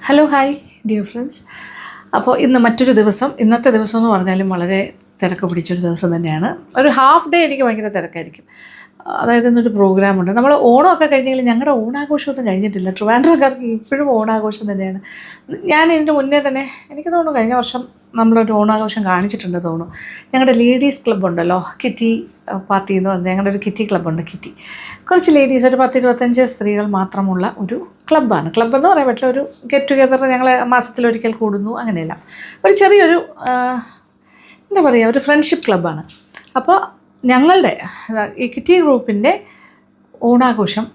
Hello hi dear friends. അപ്പോൾ മറ്റൊരു ദിവസം, ഇന്നത്തെ ദിവസം എന്ന് പറഞ്ഞാലും വളരെ തിരക്ക് പിടിച്ചൊരു ദിവസം തന്നെയാണ്. ഒരു ഹാഫ് ഡേ എനിക്ക് ഭയങ്കര തിരക്കായിരിക്കും. അതായത് ഇന്നൊരു പ്രോഗ്രാമുണ്ട്. നമ്മൾ ഓണമൊക്കെ കഴിഞ്ഞെങ്കിലും ഞങ്ങളുടെ ഓണാഘോഷമൊന്നും കഴിഞ്ഞിട്ടില്ല. ട്രിവാൻഡ്രംകാർക്ക് ഇപ്പോഴും ഓണാഘോഷം തന്നെയാണ്. ഞാൻ ഇതിൻ്റെ മുന്നേ തന്നെ എനിക്ക് തോന്നുന്നു കഴിഞ്ഞ വർഷം നമ്മളൊരു ഓണാഘോഷം കാണിച്ചിട്ടുണ്ട് തോന്നുന്നു. ഞങ്ങളുടെ ലേഡീസ് ക്ലബ്ബുണ്ടല്ലോ, കിറ്റി പാർട്ടി എന്ന് പറഞ്ഞാൽ ഞങ്ങളുടെ ഒരു കിറ്റി ക്ലബ്ബുണ്ട്. കിറ്റി കുറച്ച് ലേഡീസ്, ഒരു 10-25 സ്ത്രീകൾ മാത്രമുള്ള ഒരു ക്ലബ്ബാണ്. ക്ലബ്ബെന്ന് പറയാൻ പറ്റില്ല, ഒരു ഗെറ്റ് ടുഗെദർ. ഞങ്ങൾ മാസത്തിലൊരിക്കൽ കൂടുന്നു, അങ്ങനെയല്ല, ഒരു ചെറിയൊരു എന്താ പറയുക, ഒരു ഫ്രണ്ട്ഷിപ്പ് ക്ലബ്ബാണ്. അപ്പോൾ ഞങ്ങളുടെ ഈ കിറ്റി ഗ്രൂപ്പിൻ്റെ ഓണാഘോഷം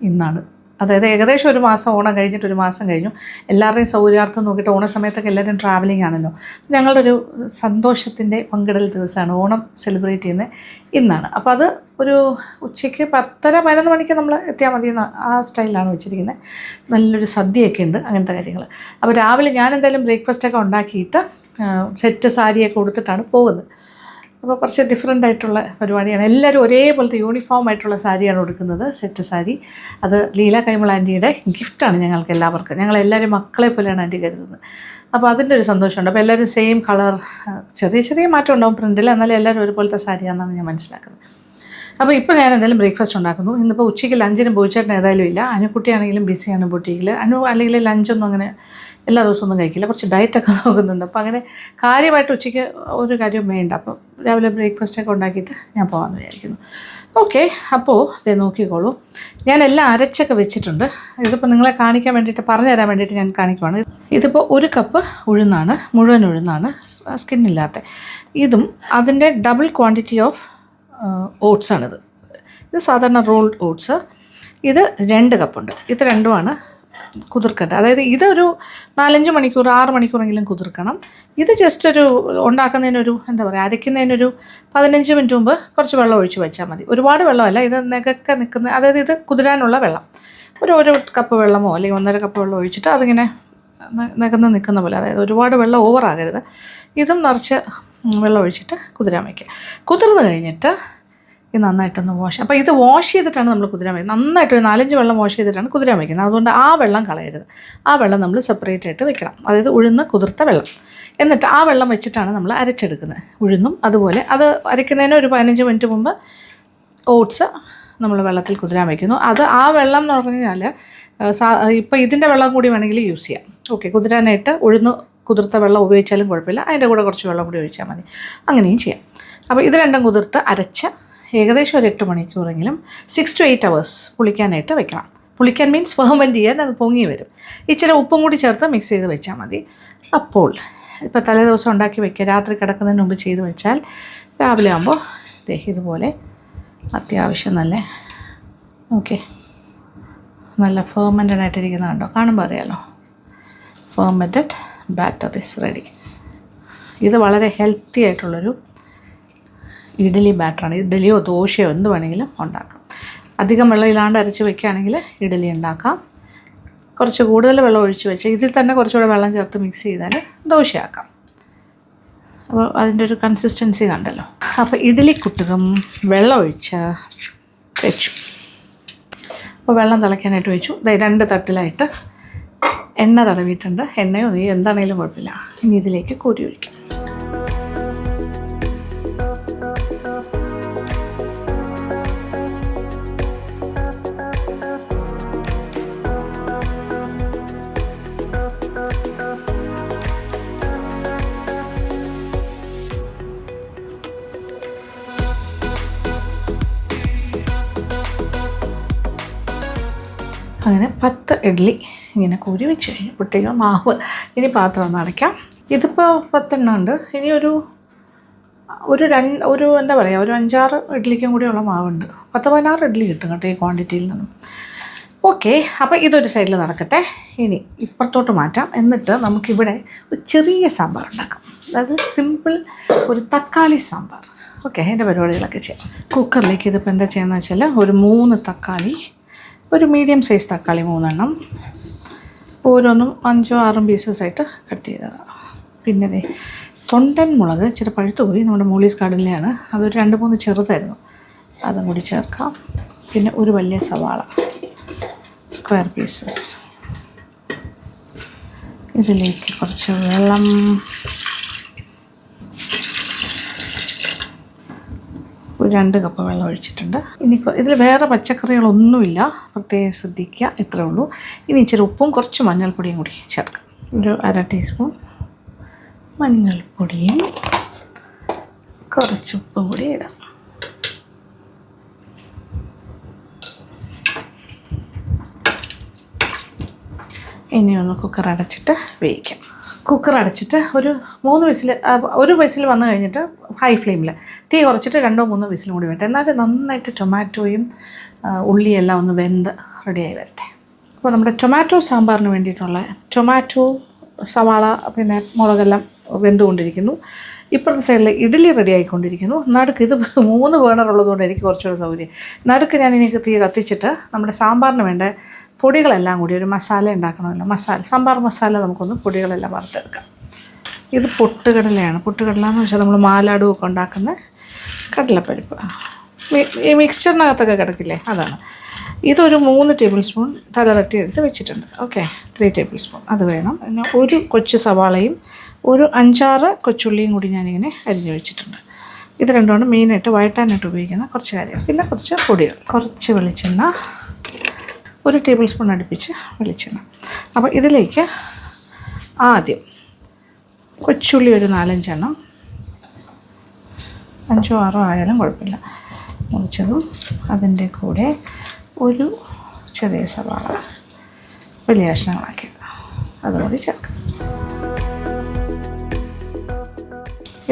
ഇന്നാണ്. അതായത് ഏകദേശം ഒരു മാസം, ഓണം കഴിഞ്ഞിട്ട് ഒരു മാസം കഴിഞ്ഞു. എല്ലാവരുടെയും സൗകര്യാർത്ഥം നോക്കിയിട്ട് ഓണ സമയത്തൊക്കെ എല്ലാവരും ട്രാവലിംഗ് ആണല്ലോ. ഞങ്ങളുടെ ഒരു സന്തോഷത്തിൻ്റെ പങ്കിടൽ ദിവസമാണ്, ഓണം സെലിബ്രേറ്റ് ചെയ്യുന്നത് ഇന്നാണ്. അപ്പോൾ അത് ഒരു ഉച്ചയ്ക്ക് 10:30-11 മണിക്ക് നമ്മൾ എത്തിയാൽ മതി എന്ന ആ സ്റ്റൈലിലാണ് വെച്ചിരിക്കുന്നത്. നല്ലൊരു സദ്യയൊക്കെ ഉണ്ട്, അങ്ങനത്തെ കാര്യങ്ങൾ. അപ്പോൾ രാവിലെ ഞാൻ എന്തായാലും ബ്രേക്ക്ഫാസ്റ്റൊക്കെ ഉണ്ടാക്കിയിട്ട് സെറ്റ് സാരിയൊക്കെ കൊടുത്തിട്ടാണ് പോകുന്നത്. അപ്പോൾ കുറച്ച് ഡിഫറെൻ്റ് ആയിട്ടുള്ള പരിപാടിയാണ്. എല്ലാവരും ഒരേപോലത്തെ യൂണിഫോം ആയിട്ടുള്ള സാരിയാണ് കൊടുക്കുന്നത്, സെറ്റ് സാരി. അത് ലീല കൈമൾ ആൻറ്റിയുടെ ഗിഫ്റ്റാണ് ഞങ്ങൾക്ക് എല്ലാവർക്കും. ഞങ്ങളെല്ലാവരും മക്കളെ പോലെയാണ് ആൻറ്റി കരുതുന്നത്. അപ്പോൾ അതിൻ്റെ ഒരു സന്തോഷമുണ്ട്. അപ്പോൾ എല്ലാവരും സെയിം കളർ, ചെറിയ ചെറിയ മാറ്റം ഉണ്ടാവും പ്രിൻറ്റിൽ, എന്നാലും എല്ലാവരും ഒരുപോലത്തെ സാരിയാണെന്നാണ് ഞാൻ മനസ്സിലാക്കുന്നത്. അപ്പോൾ ഇപ്പോൾ ഞാൻ എന്തായാലും ബ്രേക്ക്ഫാസ്റ്റ് ഉണ്ടാക്കുന്നു. ഇന്നിപ്പോൾ ഉച്ചയ്ക്ക് ലഞ്ചിന് പോയിച്ചേട്ടൻ ഏതായാലും ഇല്ല. അനുക്കുട്ടിയാണെങ്കിലും ബിസിയാണ് ബൊട്ടീക്കിൽ. അല്ലെങ്കിൽ ലഞ്ചൊന്നും അങ്ങനെ എല്ലാ ദിവസവും ഒന്നും കഴിക്കില്ല, കുറച്ച് ഡയറ്റൊക്കെ നോക്കുന്നുണ്ട്. അപ്പോൾ അങ്ങനെ കാര്യമായിട്ട് ഉച്ചയ്ക്ക് ഒരു കാര്യവും വേണ്ട. അപ്പോൾ രാവിലെ ബ്രേക്ക്ഫാസ്റ്റൊക്കെ ഉണ്ടാക്കിയിട്ട് ഞാൻ പോകാമെന്ന് വിചാരിക്കുന്നു. ഓക്കെ, അപ്പോൾ ഇത് നോക്കിക്കോളൂ. ഞാൻ എല്ലാം അരച്ചൊക്കെ വെച്ചിട്ടുണ്ട്. ഇതിപ്പോൾ നിങ്ങളെ കാണിക്കാൻ വേണ്ടിയിട്ട്, പറഞ്ഞു തരാൻ വേണ്ടിയിട്ട് ഞാൻ കാണിക്കുവാണ്. ഇതിപ്പോൾ 1 കപ്പ് ഉഴുന്നാണ്, മുഴുവൻ ഉഴുന്നാണ്, സ്കിന്നില്ലാത്ത. ഇതും അതിൻ്റെ ഡബിൾ ക്വാണ്ടിറ്റി ഓഫ് ഓട്സാണിത്. ഇത് സാധാരണ റോൾഡ് ഓട്സ്. ഇത് 2 കപ്പുണ്ട്. ഇത് രണ്ടുമാണ് കുതിർക്കേണ്ടത്. അതായത് ഇതൊരു 4-5 മണിക്കൂർ, 6 മണിക്കൂറെങ്കിലും കുതിർക്കണം. ഇത് ജസ്റ്റ് ഒരു ഉണ്ടാക്കുന്നതിനൊരു എന്താ പറയുക, അരയ്ക്കുന്നതിനൊരു 15 മിനിറ്റ് മുമ്പ് കുറച്ച് വെള്ളം ഒഴിച്ച് വെച്ചാൽ മതി. ഒരുപാട് വെള്ളമല്ല, ഇത് നികക്കെ നിൽക്കുന്ന, അതായത് ഇത് കുതിരാനുള്ള വെള്ളം. ഒരു കപ്പ് വെള്ളമോ അല്ലെങ്കിൽ 1.5 കപ്പ് വെള്ളം ഒഴിച്ചിട്ട് അതിങ്ങനെ നിൽക്കുന്ന പോലെ, അതായത് ഒരുപാട് വെള്ളം ഓവറാകരുത്. ഇതും നിറച്ച് വെള്ളം ഒഴിച്ചിട്ട് കുതിരാൻ വയ്ക്കുക. കുതിർന്ന് കഴിഞ്ഞിട്ട് ഇത് നന്നായിട്ടൊന്ന് വാഷ്, അപ്പോൾ ഇത് വാഷ് ചെയ്തിട്ടാണ് നമ്മൾ കുതിരാൻ വയ്ക്കുന്നത്. നന്നായിട്ട് ഒരു 4-5 വെള്ളം വാഷ് ചെയ്തിട്ടാണ് കുതിരാൻ വയ്ക്കുന്നത്. അതുകൊണ്ട് ആ വെള്ളം കളയരുത്. ആ വെള്ളം നമ്മൾ സെപ്പറേറ്റ് ആയിട്ട് വെക്കണം. അതായത് ഉഴുന്ന് കുതിർത്ത വെള്ളം. എന്നിട്ട് ആ വെള്ളം വെച്ചിട്ടാണ് നമ്മൾ അരച്ചെടുക്കുന്നത്. ഉഴുന്നും അതുപോലെ അത് അരയ്ക്കുന്നതിന് ഒരു 15 മിനിറ്റ് മുമ്പ് ഓട്സ് നമ്മൾ വെള്ളത്തിൽ കുതിരാൻ വയ്ക്കുന്നു. അത് ആ വെള്ളം എന്ന് പറഞ്ഞു കഴിഞ്ഞാൽ ഇപ്പോൾ ഇതിൻ്റെ വെള്ളം കൂടി വേണമെങ്കിൽ യൂസ് ചെയ്യാം. ഓക്കെ, കുതിരാനായിട്ട് ഉഴുന്ന് കുതിർത്ത വെള്ളം ഉപയോഗിച്ചാലും കുഴപ്പമില്ല, അതിൻ്റെ കൂടെ കുറച്ച് വെള്ളം കൂടി ഒഴിച്ചാൽ മതി, അങ്ങനെയും ചെയ്യാം. അപ്പോൾ ഇത് രണ്ടും കുതിർത്ത് അരച്ച് ഏകദേശം ഒരു 8 മണിക്കൂറെങ്കിലും 6 to 8 hours പുളിക്കാനായിട്ട് വെക്കണം. പുളിക്കാൻ മീൻസ് ഫെർമെൻറ്റ് ചെയ്യാൻ, അത് പൊങ്ങി വരും. ഇച്ചിരി ഉപ്പും കൂടി ചേർത്ത് മിക്സ് ചെയ്ത് വെച്ചാൽ മതി. അപ്പോൾ ഇപ്പോൾ തലേ ദിവസം ഉണ്ടാക്കി വയ്ക്കുക, രാത്രി കിടക്കുന്നതിന് മുമ്പ് ചെയ്ത് വെച്ചാൽ രാവിലെ ആകുമ്പോൾ ഇതുപോലെ അത്യാവശ്യം നല്ല ഫെർമെൻറ്റഡ് ആയിട്ടിരിക്കുന്നത് കണ്ടോ, കാണുമ്പോൾ അറിയാമല്ലോ. Fermented batter is ready. ഇത് വളരെ ഹെൽത്തി ആയിട്ടുള്ളൊരു ഇഡ്ഡലി ബാറ്ററാണ്. ഇഡ്ഡലിയോ ദോശയോ എന്ത് വേണമെങ്കിലും ഉണ്ടാക്കാം. അധികം വെള്ളം ഇല്ലാണ്ട് അരച്ച് വയ്ക്കുകയാണെങ്കിൽ ഇഡ്ഡലി ഉണ്ടാക്കാം. കുറച്ച് കൂടുതൽ വെള്ളം ഒഴിച്ച് വെച്ച് ഇതിൽ തന്നെ കുറച്ചുകൂടെ വെള്ളം ചേർത്ത് മിക്സ് ചെയ്താൽ ദോശയാക്കാം. അപ്പോൾ അതിൻ്റെ ഒരു കൺസിസ്റ്റൻസി കണ്ടല്ലോ. അപ്പോൾ ഇഡ്ഡലി കുട്ടുകം വെള്ളം ഒഴിച്ച് വെച്ചു. അപ്പോൾ വെള്ളം തിളയ്ക്കാനായിട്ട് വെച്ചു. 2 തട്ടിലായിട്ട് എണ്ണ തടവിയിട്ടുണ്ട്. എണ്ണയോ നെയ്യോ എന്താണെങ്കിലും കുഴപ്പമില്ല. ഇനി ഇതിലേക്ക് കോരി ഒഴിക്കാം. അങ്ങനെ 10 ഇഡ്ഡലി ഇങ്ങനെ കോരി വെച്ച് കഴിഞ്ഞു. കുട്ടികൾ മാവ് ഇനി പാത്രം ഒന്ന് അടയ്ക്കാം. ഇതിപ്പോൾ 10 എണ്ണം ഉണ്ട്. ഇനി ഒരു എന്താ പറയുക, ഒരു 5-6 ഇഡ്ഡലിക്കും കൂടിയുള്ള മാവുണ്ട്. 10-16 ഇഡ്ഡലി കിട്ടും കേട്ടോ ഈ ക്വാണ്ടിറ്റിയിൽ നിന്നും. ഓക്കെ, അപ്പോൾ ഇതൊരു സൈഡിൽ നടക്കട്ടെ. ഇനി ഇപ്പുറത്തോട്ട് മാറ്റാം. എന്നിട്ട് നമുക്കിവിടെ ഒരു ചെറിയ സാമ്പാർ ഉണ്ടാക്കാം. അതായത് സിമ്പിൾ ഒരു തക്കാളി സാമ്പാർ. ഓക്കെ, അതിൻ്റെ പരിപാടികളൊക്കെ ചെയ്യാം. കുക്കറിലേക്ക് ഇതിപ്പോൾ എന്താ ചെയ്യുന്നത് വെച്ചാൽ, ഒരു 3 തക്കാളി, ഒരു മീഡിയം സൈസ് തക്കാളി 3 എണ്ണം, ഓരോന്നും 5-6 പീസസായിട്ട് കട്ട് ചെയ്തതാണ്. പിന്നെ തൊണ്ടൻ മുളക് ഇച്ചിരി പഴുത്ത് പോയി, നമ്മുടെ മോളീസ് ഗാർഡനിലെയാണ്, അതൊരു 2-3 ചെറുതായിരുന്നു, അതും കൂടി ചേർക്കാം. പിന്നെ ഒരു വലിയ സവാള സ്ക്വയർ പീസസ്, ഇതിലേക്ക് കുറച്ച് വെള്ളം, ഒരു 2 കപ്പ് വെള്ളം ഒഴിച്ചിട്ടുണ്ട്. ഇനി ഇതിൽ വേറെ പച്ചക്കറികളൊന്നുമില്ല, പ്രത്യേകം ശ്രദ്ധിക്കുക, ഇത്രയേ ഉള്ളൂ. ഇനി ഇച്ചിരി ഉപ്പും കുറച്ച് മഞ്ഞൾപ്പൊടിയും കൂടി ചേർക്കാം. ഒരു 1/2 ടീസ്പൂൺ മഞ്ഞൾപ്പൊടിയും കുറച്ച് ഉപ്പും കൂടി ഇടാം. ഇനി ഒന്ന് കുക്കർ അടച്ചിട്ട് വേവിക്കാം. കുക്കർ അടച്ചിട്ട് ഒരു 3 വിസിൽ, ഒരു വിസിൽ വന്നു കഴിഞ്ഞിട്ട് ഹൈ ഫ്ലെയിമിൽ തീ കുറച്ചിട്ട് 2-3 വിസിലും കൂടി വേണ്ട. എന്നാലും നന്നായിട്ട് ടൊമാറ്റോയും ഉള്ളിയെല്ലാം ഒന്ന് വെന്ത് റെഡിയായി വരട്ടെ. അപ്പോൾ നമ്മുടെ ടൊമാറ്റോ സാമ്പാറിന് വേണ്ടിയിട്ടുള്ള ടൊമാറ്റോ, സവാള, പിന്നെ മുളകെല്ലാം വെന്തുകൊണ്ടിരിക്കുന്നു. ഇപ്പുറത്തെ സൈഡിൽ ഇഡ്ഡലി റെഡി ആയിക്കൊണ്ടിരിക്കുന്നു. നടുക്ക് ഇത് 3 ബേണർ ഉള്ളതുകൊണ്ട് എനിക്ക് കുറച്ചുകൂടെ സൗകര്യം. നടുക്ക് ഞാൻ എനിക്ക് തീ കത്തിച്ചിട്ട് നമ്മുടെ സാമ്പാറിന് വേണ്ട പൊടികളെല്ലാം കൂടി ഒരു മസാല ഉണ്ടാക്കണമല്ലോ. സാമ്പാർ മസാല നമുക്കൊന്ന് പൊടികളെല്ലാം വറുത്തെടുക്കാം. ഇത് പൊട്ടുകടലയാണ്. പൊട്ടുകടല എന്ന് വെച്ചാൽ നമ്മൾ മാലാടും ഒക്കെ ഉണ്ടാക്കുന്ന കടലപ്പരിപ്പ്, ഈ മിക്സ്ചറിനകത്തൊക്കെ കിടക്കില്ലേ, അതാണ്. ഇതൊരു 3 ടേബിൾ സ്പൂൺ തലതട്ടി എടുത്ത് വെച്ചിട്ടുണ്ട്. ഓക്കെ, 3 ടേബിൾ സ്പൂൺ അത് വേണം. പിന്നെ ഒരു കൊച്ചു സവാളയും ഒരു 5-6 കൊച്ചുള്ളിയും കൂടി ഞാനിങ്ങനെ അരിഞ്ഞ് വെച്ചിട്ടുണ്ട്. ഇത് രണ്ടുമാണ് മെയിനായിട്ട് വഴറ്റാനായിട്ട് ഉപയോഗിക്കുന്ന കുറച്ച് കാര്യം. പിന്നെ കുറച്ച് പൊടികൾ, കുറച്ച് വെളിച്ചെണ്ണ, 1 ടേബിൾ സ്പൂൺ അടുപ്പിച്ച് വെളിച്ചെണ്ണ. അപ്പോൾ ഇതിലേക്ക് ആദ്യം കൊച്ചുള്ളി ഒരു 4-5 എണ്ണം, 5-6 ആയാലും കുഴപ്പമില്ല, മുറിച്ചതും. അതിൻ്റെ കൂടെ ഒരു ചെറിയ സവാള വലിയ കഷ്ണങ്ങളാക്കിയത് അതുകൂടി ചേർക്കാം.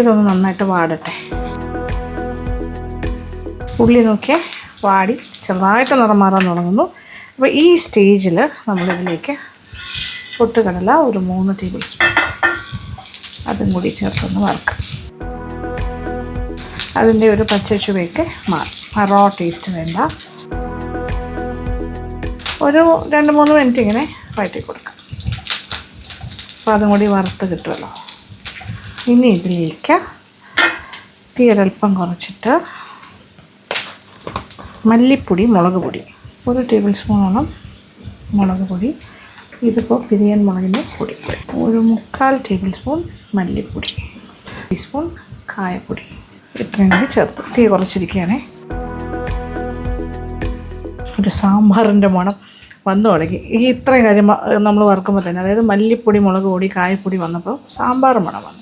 ഇതൊന്ന് നന്നായിട്ട് വാടട്ടെ. ഉള്ളി നോക്കിയാൽ വാടി ചെറുതായിട്ട് നിറം മാറാൻ തുടങ്ങുന്നു. അപ്പോൾ ഈ സ്റ്റേജിൽ നമ്മളിതിലേക്ക് പൊട്ടുകടല ഒരു 3 ടേബിൾ സ്പൂൺ അതും കൂടി ചേർത്തൊന്ന് വറുക്കാം. അതിൻ്റെ ഒരു പച്ച ചുവയൊക്കെ മാറും. റോ ടേസ്റ്റ് വേണ്ട. ഒരു 2-3 മിനിറ്റ് ഇങ്ങനെ വഴറ്റി കൊടുക്കാം. അപ്പോൾ അതും കൂടി വറുത്ത് കിട്ടുമല്ലോ. ഇനി ഇതിലേക്ക് തീ ഒരൽപ്പം കുറച്ചിട്ട് മല്ലിപ്പൊടി, മുളക് പൊടി 1 ടേബിൾ സ്പൂണോളം മുളക് പൊടി, ഇതിപ്പോൾ പിരിയൻ മുളകിൻ്റെ പൊടി, ഒരു 3/4 ടേബിൾ സ്പൂൺ മല്ലിപ്പൊടി, ടീസ്പൂൺ കായപ്പൊടി, ഇത്രയും കൂടി ചേർത്ത് തീ കുറച്ചിരിക്കുകയാണേ. ഒരു സാമ്പാറിൻ്റെ മണം വന്നു തുടങ്ങി. ഈ ഇത്രയും കാര്യം നമ്മൾ വറുക്കുമ്പോൾ തന്നെ, അതായത് മല്ലിപ്പൊടി, മുളക് പൊടി, കായപ്പൊടി വന്നപ്പോൾ സാമ്പാർ മണം വന്നു.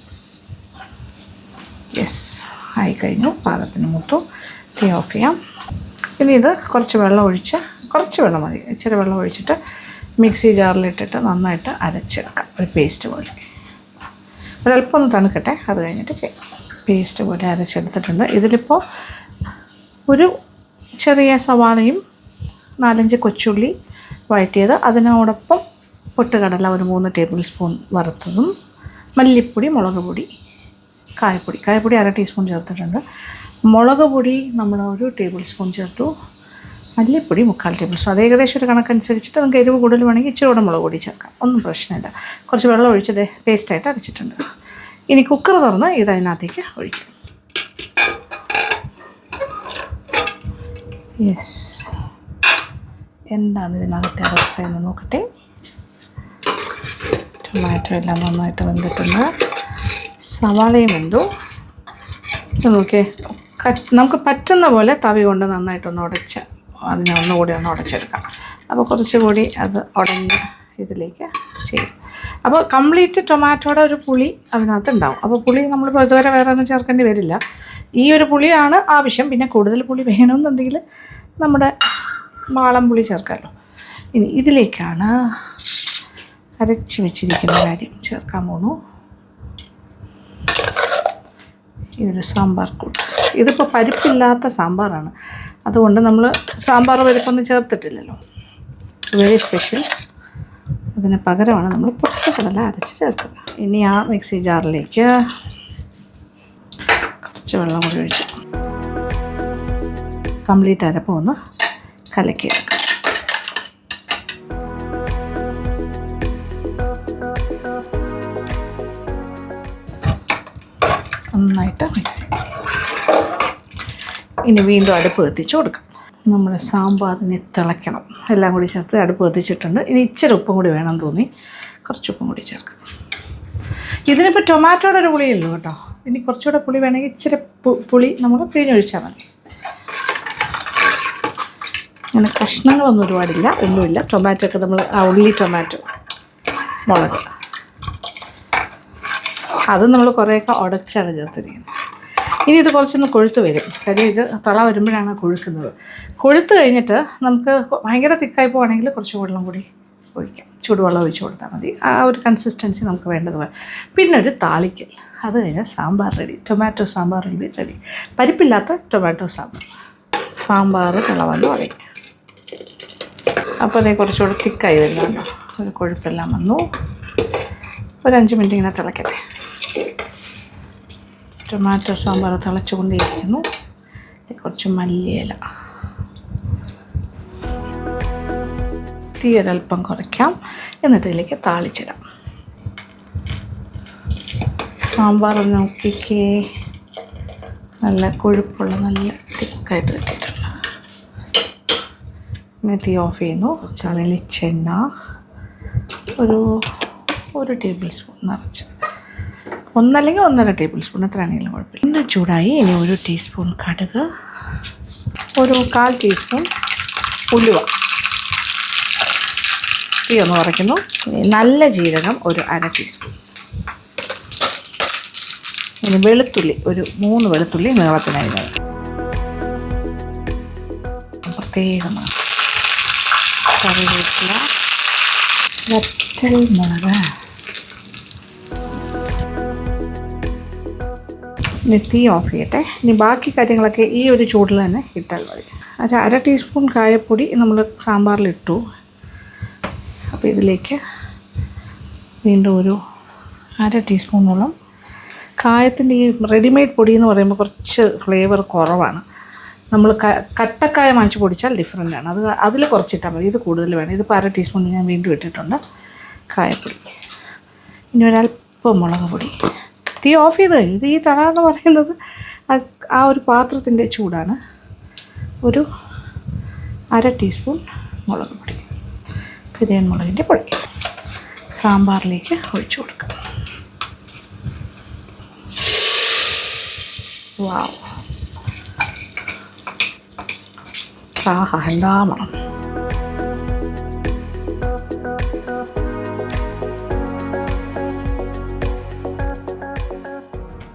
യെസ്, ആയിക്കഴിഞ്ഞു. പാകത്തിന് മൂത്തു. തീ ഓഫ് ചെയ്യാം. ഇനി ഇത് കുറച്ച് വെള്ളം ഒഴിച്ച്, കുറച്ച് വെള്ളം മതി, ഇച്ചിരി വെള്ളം ഒഴിച്ചിട്ട് മിക്സി ജാറിലിട്ടിട്ട് നന്നായിട്ട് അരച്ചെടുക്കാം, ഒരു പേസ്റ്റ് പോലെ. ഒരല്പം ഒന്ന് തണുക്കട്ടെ, അത് കഴിഞ്ഞിട്ട് ചെയ്യാം. പേസ്റ്റ് പോലെ അരച്ചെടുത്തിട്ടുണ്ട്. ഇതിലിപ്പോൾ ഒരു ചെറിയ സവാളയും 4-5 കൊച്ചുള്ളി വഴറ്റിയത്, അതിനോടൊപ്പം പൊട്ടുകടല ഒരു 3 ടേബിൾ സ്പൂൺ വറുത്തതും, മല്ലിപ്പൊടി, മുളക് പൊടി, കായപ്പൊടി 1/2 ടീസ്പൂൺ ചേർത്തിട്ടുണ്ട്. മുളക് പൊടി നമ്മൾ 1 ടേബിൾ സ്പൂൺ ചേർത്തു, മല്ലിപ്പൊടി 3/4 ടേബിൾ സ്പൂൺ. അത് ഏകദേശം ഒരു കണക്കനുസരിച്ചിട്ട് നമുക്ക് എരിവ് കൂടുതൽ വേണമെങ്കിൽ ഇച്ചിരി കൂടെ മുളക് പൊടി ചേർക്കാം, ഒന്നും പ്രശ്നമില്ല. കുറച്ച് വെള്ളം ഒഴിച്ചത് പേസ്റ്റായിട്ട് അരച്ചിട്ടുണ്ട്. ഇനി കുക്കർ തുറന്ന് ഇതിനകത്തേക്ക് ഒഴിക്കും. യെസ്, എന്താണ് ഇതിനകത്തെ അവസ്ഥ എന്ന് നോക്കട്ടെ. ടൊമാറ്റോ എല്ലാം നന്നായിട്ട് വെന്തിട്ടുണ്ട്, സവാളയും വെന്തു. നോക്കിയേ, നമുക്ക് പറ്റുന്ന പോലെ തവി കൊണ്ട് നന്നായിട്ടൊന്ന് ഉടച്ച് അതിനെ ഒന്നുകൂടി ഒന്ന് ഉടച്ചെടുക്കാം. അപ്പോൾ കുറച്ചുകൂടി അത് ഉടഞ്ഞ് ഇതിലേക്ക് ചെയ്യും. അപ്പോൾ കംപ്ലീറ്റ് ടൊമാറ്റോയുടെ ഒരു പുളി അതിനകത്ത് ഉണ്ടാവും. അപ്പോൾ പുളി നമ്മളിപ്പോൾ ഇതുവരെ വേറെ ഒന്നും ചേർക്കേണ്ടി വരില്ല. ഈ ഒരു പുളിയാണ് ആവശ്യം. പിന്നെ കൂടുതൽ പുളി വേണമെന്നുണ്ടെങ്കിൽ നമ്മുടെ വാളം പുളി ചേർക്കാമല്ലോ. ഇനി ഇതിലേക്കാണ് അരച്ച് വെച്ചിരിക്കുന്ന കാര്യം ചേർക്കാൻ പോകുന്നു. ഇതൊരു സാമ്പാർ കൂട്ട്. ഇതിപ്പോൾ പരിപ്പില്ലാത്ത സാമ്പാറാണ്, അതുകൊണ്ട് നമ്മൾ സാമ്പാർ പരിപ്പൊന്നും ചേർത്തിട്ടില്ലല്ലോ. It's very special. അതിന് പകരമാണ് നമ്മൾ പൊട്ടുകടല അരച്ച് ചേർക്കുക. ഇനി ആ മിക്സി ജാറിലേക്ക് കുറച്ച് വെള്ളം കൂടി ഒഴിച്ച് കംപ്ലീറ്റ് അരപ്പ് ഒന്ന് കലക്കിയെടുക്കുക. നന്നായിട്ട് മിക്സ് ചെയ്യും. ഇനി വീണ്ടും അടുപ്പ് കത്തിച്ച് കൊടുക്കാം. നമ്മുടെ സാമ്പാറിന് തിളയ്ക്കണം. എല്ലാം കൂടി ചേർത്ത് അടുപ്പ് കത്തിച്ചിട്ടുണ്ട്. ഇനി ഇച്ചിരി ഉപ്പും കൂടി വേണം തോന്നി, കുറച്ച് ഉപ്പും കൂടി ചേർക്കാം. ഇതിനിപ്പോൾ ടൊമാറ്റോയുടെ ഒരു പുളിയുള്ളൂ കേട്ടോ. ഇനി കുറച്ചുകൂടെ പുളി വേണമെങ്കിൽ ഇച്ചിരി പുളി നമ്മൾ പിഴിഞ്ഞൊഴിച്ചാൽ മതി. അങ്ങനെ കഷ്ണങ്ങളൊന്നും ഒരുപാടില്ല, ഒന്നുമില്ല. ടൊമാറ്റോ ഒക്കെ നമ്മൾ ഉള്ളി, ടൊമാറ്റോ, മുളക്, അത് നമ്മൾ കുറേയൊക്കെ ഉടച്ചാണ് ചേർത്തിരിക്കുന്നത്. ഇനി ഇത് കുറച്ചൊന്ന് കൊഴുത്ത് വരും. കാര്യം ഇത് തള വരുമ്പോഴാണ് കൊഴുക്കുന്നത്. കൊഴുത്ത് കഴിഞ്ഞിട്ട് നമുക്ക് ഭയങ്കര തിക്കായി പോവുകയാണെങ്കിൽ കുറച്ച് വെള്ളം കൂടി ഒഴിക്കാം. ചൂടുവെള്ളം ഒഴിച്ച് കൊടുത്താൽ മതി. ആ ഒരു കൺസിസ്റ്റൻസി നമുക്ക് വേണ്ടതുപോലെ. പിന്നെ ഒരു താളിക്കൽ. അത് കഴിഞ്ഞാൽ sambar ready. Tomato sambar ready. പരിപ്പില്ലാത്ത ടൊമാറ്റോ സാമ്പാർ. സാമ്പാർ തിളവെന്ന് പറയും. അപ്പോൾ അതേ കുറച്ചുകൂടി തിക്കായി വരുന്നുണ്ടോ. ഒരു കൊഴുപ്പെല്ലാം വന്നു. ഒരു 5 മിനിറ്റ് ഇങ്ങനെ തിളക്കട്ടെ. ടൊമാറ്റോ സാമ്പാർ തിളച്ചുകൊണ്ടിരിക്കുന്നു. കുറച്ച് മല്ലിയില. തീ ഒരൽപ്പം കുറയ്ക്കാം. എന്നിട്ട് ഇതിലേക്ക് താളിച്ചിടാം. സാമ്പാർ നോക്കിക്കേ, നല്ല കൊഴുപ്പുള്ള നല്ല തിക്കായിട്ട് കിട്ടിയിട്ടുണ്ട്. ഇനി തീ ഓഫ് ചെയ്യുന്നു. വെളിച്ചെണ്ണ ഒരു ടേബിൾ സ്പൂൺ നിറച്ച്, ഒന്നല്ലെങ്കിൽ 1.5 ടേബിൾ സ്പൂൺ, എത്രയാണെങ്കിലും കുഴപ്പമില്ല. എണ്ണ ചൂടായി. ഇനി 1 ടീസ്പൂൺ കടുക്, ഒരു 1/4 ടീസ്പൂൺ ഉലുവ. തീ ഒന്ന് കുറയ്ക്കുന്നു. നല്ല ജീരകം ഒരു 1/2 ടീസ്പൂൺ. ഇനി വെളുത്തുള്ളി ഒരു 3 വെളുത്തുള്ളി നീളത്തിനായി പ്രത്യേകം. കറിവേപ്പില, വറ്റൽ മുളക്. ഇനി തീ ഓഫ് ചെയ്യട്ടെ. ഇനി ബാക്കി കാര്യങ്ങളൊക്കെ ഈ ഒരു ചൂടിൽ തന്നെ ഇട്ടാൽ മതി. 1/2 ടീസ്പൂൺ കായപ്പൊടി നമ്മൾ സാമ്പാറിലിട്ടു. അപ്പോൾ ഇതിലേക്ക് വീണ്ടും ഒരു 1/2 ടീസ്പൂണോളം കായത്തിൻ്റെ ഈ റെഡിമെയ്ഡ് പൊടി എന്ന് പറയുമ്പോൾ കുറച്ച് ഫ്ലേവർ കുറവാണ്. നമ്മൾ കട്ടക്കായ വാങ്ങിച്ച് പൊടിച്ചാൽ ഡിഫറൻ്റ് ആണ്. അതിൽ കുറച്ചിട്ടാൽ മതി. ഇത് കൂടുതൽ വേണം. ഇതിപ്പോൾ 1/2 ടീസ്പൂൺ ഞാൻ വീണ്ടും ഇട്ടിട്ടുണ്ട് കായപ്പൊടി. ഇനി ഒരല്പം മുളക് പൊടി. തീ ഓഫ് ചെയ്ത് കഴിഞ്ഞു. ഇത് ഈ തള എന്ന് പറയുന്നത് ആ ഒരു പാത്രത്തിൻ്റെ ചൂടാണ്. ഒരു 1/2 ടീസ്പൂൺ മുളക് പൊടി, പിരിയൻ മുളകിൻ്റെ പൊടി സാമ്പാറിലേക്ക് ഒഴിച്ചു കൊടുക്കാം. വാവ്, ആഹാ എന്താ മണം.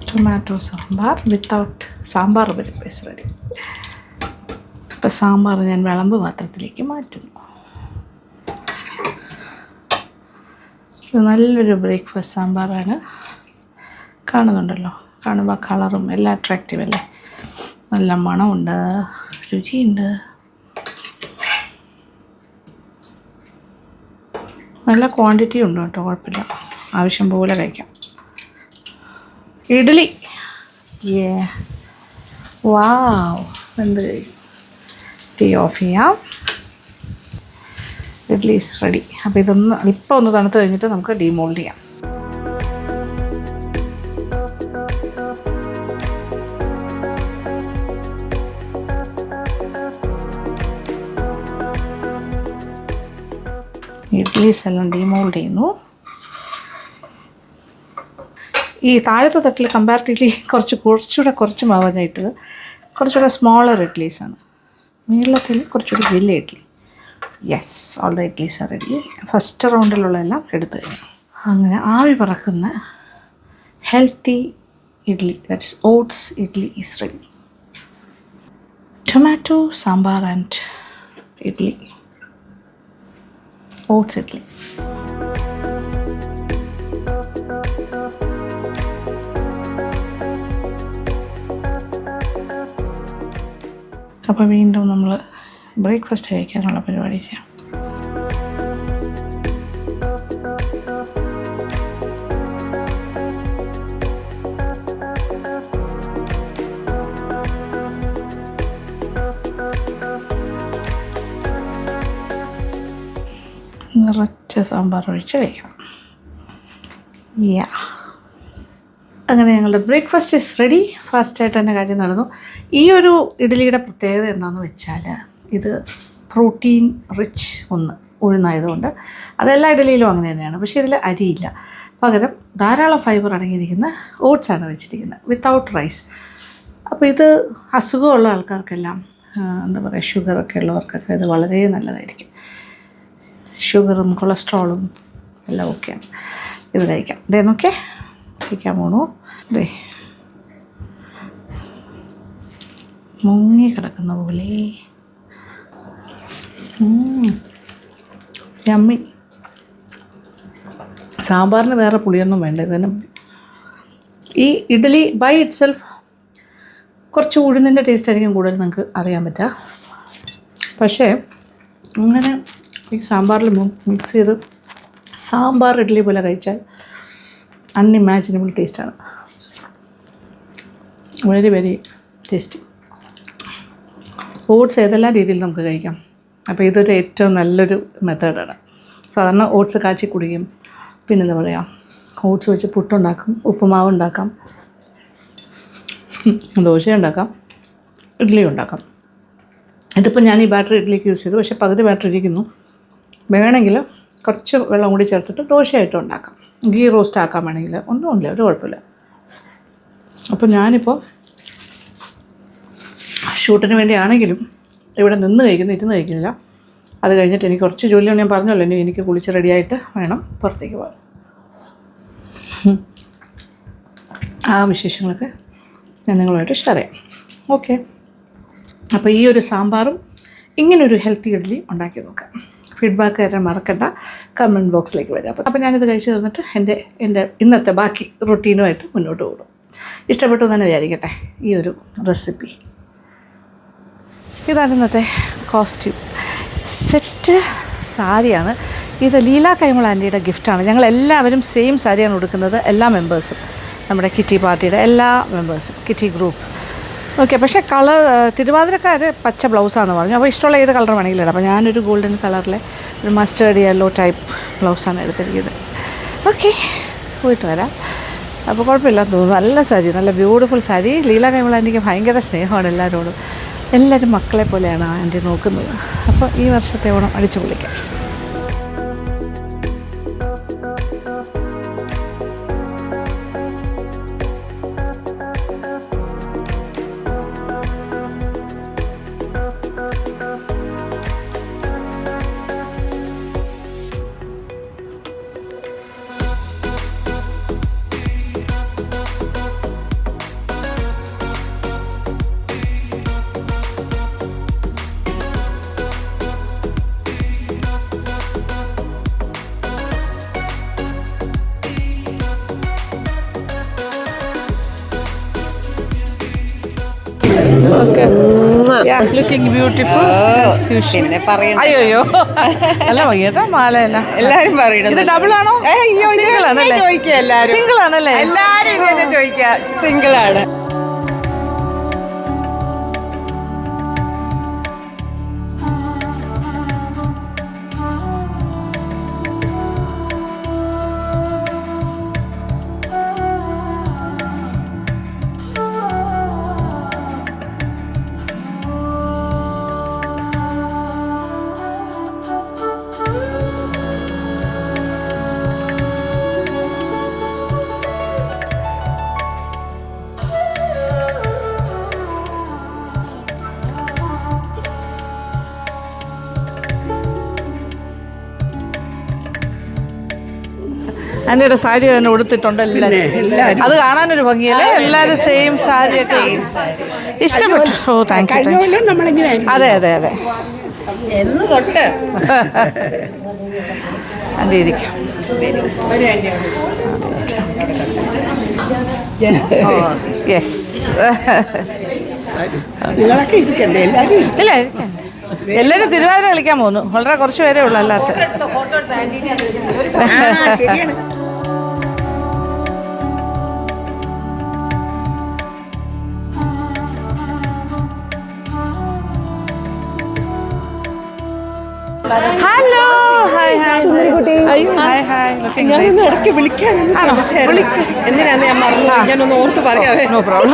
ടൊമാറ്റോ സാമ്പാർ വിത്തൗട്ട് സാമ്പാർ പരിപ്പ് ഇസ് റെഡി. അപ്പോൾ സാമ്പാർ ഞാൻ വിളമ്പ് പാത്രത്തിലേക്ക് മാറ്റുന്നു. ഇത് നല്ലൊരു ബ്രേക്ക്ഫാസ്റ്റ് സാമ്പാറാണ്. കാണുന്നുണ്ടല്ലോ, കാണുമ്പോൾ കളറും എല്ലാം അട്രാക്റ്റീവ് അല്ലേ. നല്ല മണമുണ്ട്, രുചിയുണ്ട്. നല്ല ക്വാണ്ടിറ്റി ഉണ്ട് കേട്ടോ, കുഴപ്പമില്ല. ആവശ്യം പോലെ കഴിക്കാം. ഇഡ്ഡലി, വാവ്, എന്ത് തീ ഓഫ് ചെയ്യാം. Idli is ready. അപ്പോൾ ഇതൊന്ന് അല്പം ഒന്ന് തണുത്ത് കഴിഞ്ഞിട്ട് നമുക്ക് ഡീമോൾഡ് ചെയ്യാം. ഇഡ്ഡലീസ് എല്ലാം ഡീമോൾഡ് ചെയ്യുന്നു. ഈ താഴത്തെ തട്ടിൽ കമ്പാരിറ്റീവ്ലി കുറച്ചുകൂടെ മാവ് ഞാൻ ഇട്ടത്. കുറച്ചുകൂടെ സ്മോളർ ഇഡ്ഡലീസാണ്. നീളത്തിൽ കുറച്ചുകൂടി വലിയ idli. Yes, all the idlis are ready. First റൗണ്ടിലുള്ളതെല്ലാം എടുത്തു കഴിഞ്ഞു. അങ്ങനെ ആവി പറക്കുന്ന healthy idli, that is oats idli is ready. Tomato sambar and idli, oats idli. അപ്പോൾ വീണ്ടും നമ്മൾ ബ്രേക്ക്ഫാസ്റ്റ് കഴിക്കാനുള്ള പരിപാടി ചെയ്യാം. നിറച്ച സാമ്പാർ ഒഴിച്ച് കഴിക്കാം. അങ്ങനെ ഞങ്ങളുടെ ബ്രേക്ക്ഫാസ്റ്റ് ഇസ് റെഡി. ഫാസ്റ്റായിട്ട് തന്നെ കാര്യം നടന്നു. ഈ ഒരു ഇഡ്ഡലിയുടെ പ്രത്യേകത എന്താണെന്ന് വെച്ചാൽ ഇത് പ്രോട്ടീൻ റിച്ച് ഉഴുന്നായതുകൊണ്ട്. അതെല്ലാ ഇഡലിയിലും അങ്ങനെ തന്നെയാണ്. പക്ഷേ ഇതിൽ അരിയില്ല. പകരം ധാരാളം ഫൈബർ അടങ്ങിയിരിക്കുന്ന ഓട്സാണ് വെച്ചിരിക്കുന്നത്, വിത്തൗട്ട് റൈസ്. അപ്പോൾ ഇത് അസുഖമുള്ള ആൾക്കാർക്കെല്ലാം, എന്താ പറയുക, ഷുഗറൊക്കെ ഉള്ളവർക്കൊക്കെ ഇത് വളരെ നല്ലതായിരിക്കും. ഷുഗറും കൊളസ്ട്രോളും എല്ലാം ഓക്കെയാണ്. ഇത് കഴിക്കാം. ഇതേ നോക്കേ കഴിക്കാൻ പോണു. ഇതേ മുങ്ങി കിടക്കുന്ന പോലെ യമ്മി. സാമ്പാറിന് വേറെ പുളിയൊന്നും വേണ്ട. ഇതിന് ഈ ഇഡ്ഡലി ബൈ ഇറ്റ് സെൽഫ് കുറച്ച് ഉഴുന്നിൻ്റെ ടേസ്റ്റ് ആയിരിക്കും കൂടുതൽ നിങ്ങൾക്ക് അറിയാൻ പറ്റുക. പക്ഷേ അങ്ങനെ ഈ സാമ്പാറിൽ മിക്സ് ചെയ്ത് സാമ്പാർ ഇഡ്ഡലി പോലെ കഴിച്ചാൽ അൺഇമാജിനബിൾ ടേസ്റ്റാണ്. Very very tasty. ഓട്സ് ഏതെല്ലാം രീതിയിൽ നമുക്ക് കഴിക്കാം. അപ്പോൾ ഇതൊരു ഏറ്റവും നല്ലൊരു മെത്തേഡാണ്. സാധാരണ ഓട്സ് കാച്ചി കുടിക്കും. പിന്നെന്താ പറയുക, ഓട്സ് വെച്ച് പുട്ടുണ്ടാക്കും, ഉപ്പുമാവ് ഉണ്ടാക്കാം, ദോശ ഉണ്ടാക്കാം, ഇഡ്ഡലി ഉണ്ടാക്കാം. ഇതിപ്പോൾ ഞാൻ ഈ ബാറ്ററി ഇഡ്ഡലിക്ക് യൂസ് ചെയ്തു. പക്ഷേ പകുതി ബാറ്ററി ഇരിക്കുന്നു. വേണമെങ്കിൽ കുറച്ച് വെള്ളം കൂടി ചേർത്തിട്ട് ദോശയായിട്ട് ഉണ്ടാക്കാം. ഗീ റോസ്റ്റ് ആക്കാൻ വേണമെങ്കിൽ ഒന്നുമില്ല, ഒരു കുഴപ്പമില്ല. അപ്പോൾ ഞാനിപ്പോൾ ഷൂട്ടിന് വേണ്ടിയാണെങ്കിലും ഇവിടെ നിന്ന് കഴിക്കുന്നു, ഇരുന്ന് കഴിക്കുന്നില്ല. അത് കഴിഞ്ഞിട്ട് എനിക്ക് കുറച്ച് ജോലിയാണ്. ഞാൻ പറഞ്ഞല്ലോ, എനിക്ക് കുളിച്ച് റെഡിയായിട്ട് വേണം പുറത്തേക്ക് പോകാൻ. ആ വിശേഷങ്ങളൊക്കെ ഞാൻ നിങ്ങളുമായിട്ട് ഷെയർ ചെയ്യാം. ഓക്കെ. അപ്പോൾ ഈ ഒരു സാമ്പാറും ഇങ്ങനൊരു ഹെൽത്തി ഇഡ്ഡലി ഉണ്ടാക്കി നോക്കാം. ഫീഡ്ബാക്ക് തരാൻ മറക്കണ്ട. കമൻറ്റ് ബോക്സിലേക്ക് വരാം. അപ്പോൾ ഞാനിത് കഴിച്ച് തന്നിട്ട് എൻ്റെ ഇന്നത്തെ ബാക്കി റൊട്ടീനുമായിട്ട് മുന്നോട്ട് പോകും. ഇഷ്ടപ്പെട്ടു തന്നെ വിചാരിക്കട്ടെ ഈ ഒരു റെസിപ്പി. ഇതാണ് ഇന്നത്തെ കോസ്റ്റ്യൂം സെറ്റ്. സാരിയാണ് ഇത്. ലീല കൈമൾ ആൻറ്റിയുടെ ഗിഫ്റ്റാണ്. ഞങ്ങളെല്ലാവരും സെയിം സാരിയാണ് ഉടുക്കുന്നത്, എല്ലാ മെമ്പേഴ്സും, നമ്മുടെ കിറ്റി പാർട്ടിയുടെ എല്ലാ മെമ്പേഴ്സും, കിറ്റി ഗ്രൂപ്പ്. ഓക്കെ. പക്ഷേ തിരുവാതിരക്കാർ പച്ച ബ്ലൗസാണെന്ന് പറഞ്ഞു. അപ്പോൾ ഇഷ്ടമുള്ള ഏത് കളർ വേണമെങ്കിലും ഇടാം. അപ്പോൾ ഞാനൊരു ഗോൾഡൻ കളറിലെ ഒരു മസ്റ്റേർഡ് യെല്ലോ ടൈപ്പ് ബ്ലൗസാണ് എടുത്തിരിക്കുന്നത്. ഓക്കെ, പോയിട്ട് വരാം. അപ്പോൾ കുഴപ്പമില്ലാന്ന് തോന്നുന്നു. നല്ല സാരി, നല്ല ബ്യൂട്ടിഫുൾ സാരി. ലീല കൈമൾ ആൻറ്റിക്ക് ഭയങ്കര സ്നേഹമാണ് എല്ലാവരോടും. എല്ലാവരും മക്കളെ പോലെയാണ് ആൻറ്റി നോക്കുന്നത്. അപ്പോൾ ഈ വർഷത്തെ ഓണം അടിച്ചു പൊളിക്കാം. Okay. Yeah, looking beautiful as usual. അയ്യോ അല്ല വൈകിട്ടാ മാല അല്ല എല്ലാരും പറയണം. ഇത് ഡബിൾ ആണോ? സിംഗിൾ ആണല്ലേ? സിംഗിൾ ആണല്ലേ? എല്ലാരും ഇങ്ങനെ ചോദിക്കാം. സിംഗിൾ ആണ്. ആൻറ്റിയുടെ സാരി തന്നെ ഉടുത്തിട്ടുണ്ട് എല്ലാവരും. അത് കാണാനൊരു ഭംഗിയല്ലേ? എല്ലാവരും സെയിം സാരിയൊക്കെ ഇഷ്ടപ്പെട്ടു. ഓ താങ്ക് യു. അതെ അതെ അതെ. എന്ന് തൊട്ട് ആൻറ്റി ഇരിക്കാം. യെസ്. ഇല്ല ഇരിക്കാം. എല്ലാവരും തിരുവാതിര കളിക്കാൻ പോകുന്നു. വളരെ കുറച്ച് പേരേ ഉള്ളൂ അല്ലാത്ത. ഹലോ, ഹായ് ഹായ് സുന്ദരിക്കുട്ടി. Hi hi. ഞാനൊന്ന് ഇടയ്ക്ക് വിളിക്കാനൊന്ന് എന്തിനാന്ന് ഞാൻ മറന്നു. ഞാനൊന്ന് ഓർത്ത് പറയാവേ. No problem.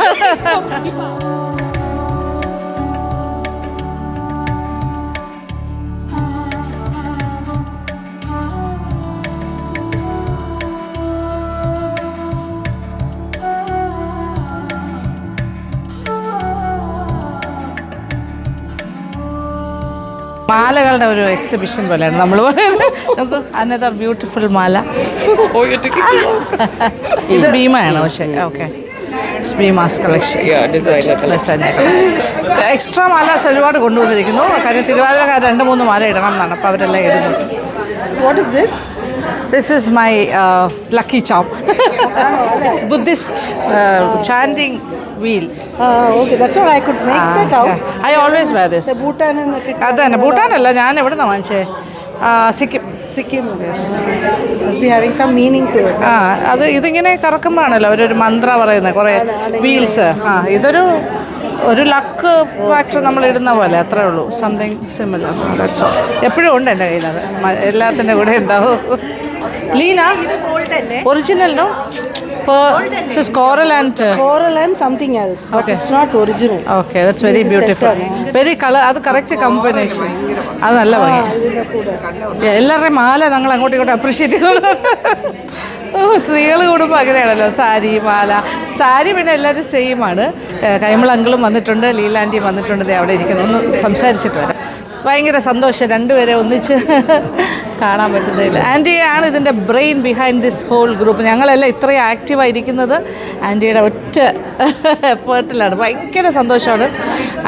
മാലകളുടെ ഒരു എക്സിബിഷൻ പോലെയാണ് നമ്മൾ നമുക്ക് അനദർ ബ്യൂട്ടിഫുൾ മാല. ഇത് ഭീമയാണ് പക്ഷേ. Okay, Bhima's collection. എക്സ്ട്രാ മാലാസ് ഒരുപാട് കൊണ്ടുവന്നിരിക്കുന്നു. കാര്യം തിരുവാതിരക്കാർ 2-3 മാല ഇടണം എന്നാണ്, അപ്പോൾ അവരെല്ലാം ഇടുന്നു. What is this? This is my lucky charm. It's Buddhist chanting wheel. Okay, that's all. I could make that out. I always wear this. The Bhutan and the അതന്നെ, ഭൂട്ടാനല്ല, ഞാൻ എവിടെ നിന്നാണ് വാങ്ങിച്ചേ? Sikkim. Sikkim. Yes. Must be having some meaning to it. അത് ഇതിങ്ങനെ കറക്കുമ്പോഴാണല്ലോ അവരൊരു മന്ത്ര പറയുന്നത്, കുറേ wheels. ഒരു ലക്ക് ഫാക്ടർ നമ്മൾ ഇടുന്ന പോലെ, അത്രേ ഉള്ളൂ. Something similar. That's all. എപ്പോഴും ഉണ്ട് എൻ്റെ കയ്യിൽ, അത് എല്ലാത്തിൻ്റെ കൂടെ ഉണ്ടാവും. Leena original no? This is coral and something else. Okay. It's not original. Okay, that's very beautiful. Very color. അത് കറക്റ്റ് കോമ്പിനേഷൻ. അത് നല്ല ഭംഗി. എല്ലാവരുടെയും മാല ഞങ്ങൾ അങ്ങോട്ടും ഇങ്ങോട്ടും അപ്രീഷിയേറ്റ് ചെയ്യുന്നുണ്ട്. സ്ത്രീകൾ കൂടുമ്പോൾ അങ്ങനെയാണല്ലോ, സാരി മാല. സാരി പിന്നെ എല്ലാവരും സെയിമാണ്. കൈമൾ അങ്കിളും വന്നിട്ടുണ്ട്, ലീലാൻറ്റിയും വന്നിട്ടുണ്ട്, അവിടെ ഇരിക്കുന്നു. ഒന്ന് സംസാരിച്ചിട്ട് വരാം. ഭയങ്കര സന്തോഷം രണ്ടുപേരെ ഒന്നിച്ച് കാണാൻ പറ്റുന്നതിൽ. ആൻറ്റിയാണ് ഇതിൻ്റെ brain behind this whole group. ഞങ്ങളെല്ലാം ഇത്രയും ആക്റ്റീവായിരിക്കുന്നത് ആൻറ്റിയുടെ ഒറ്റ എഫേർട്ടിലാണ്. ഭയങ്കര സന്തോഷമാണ്.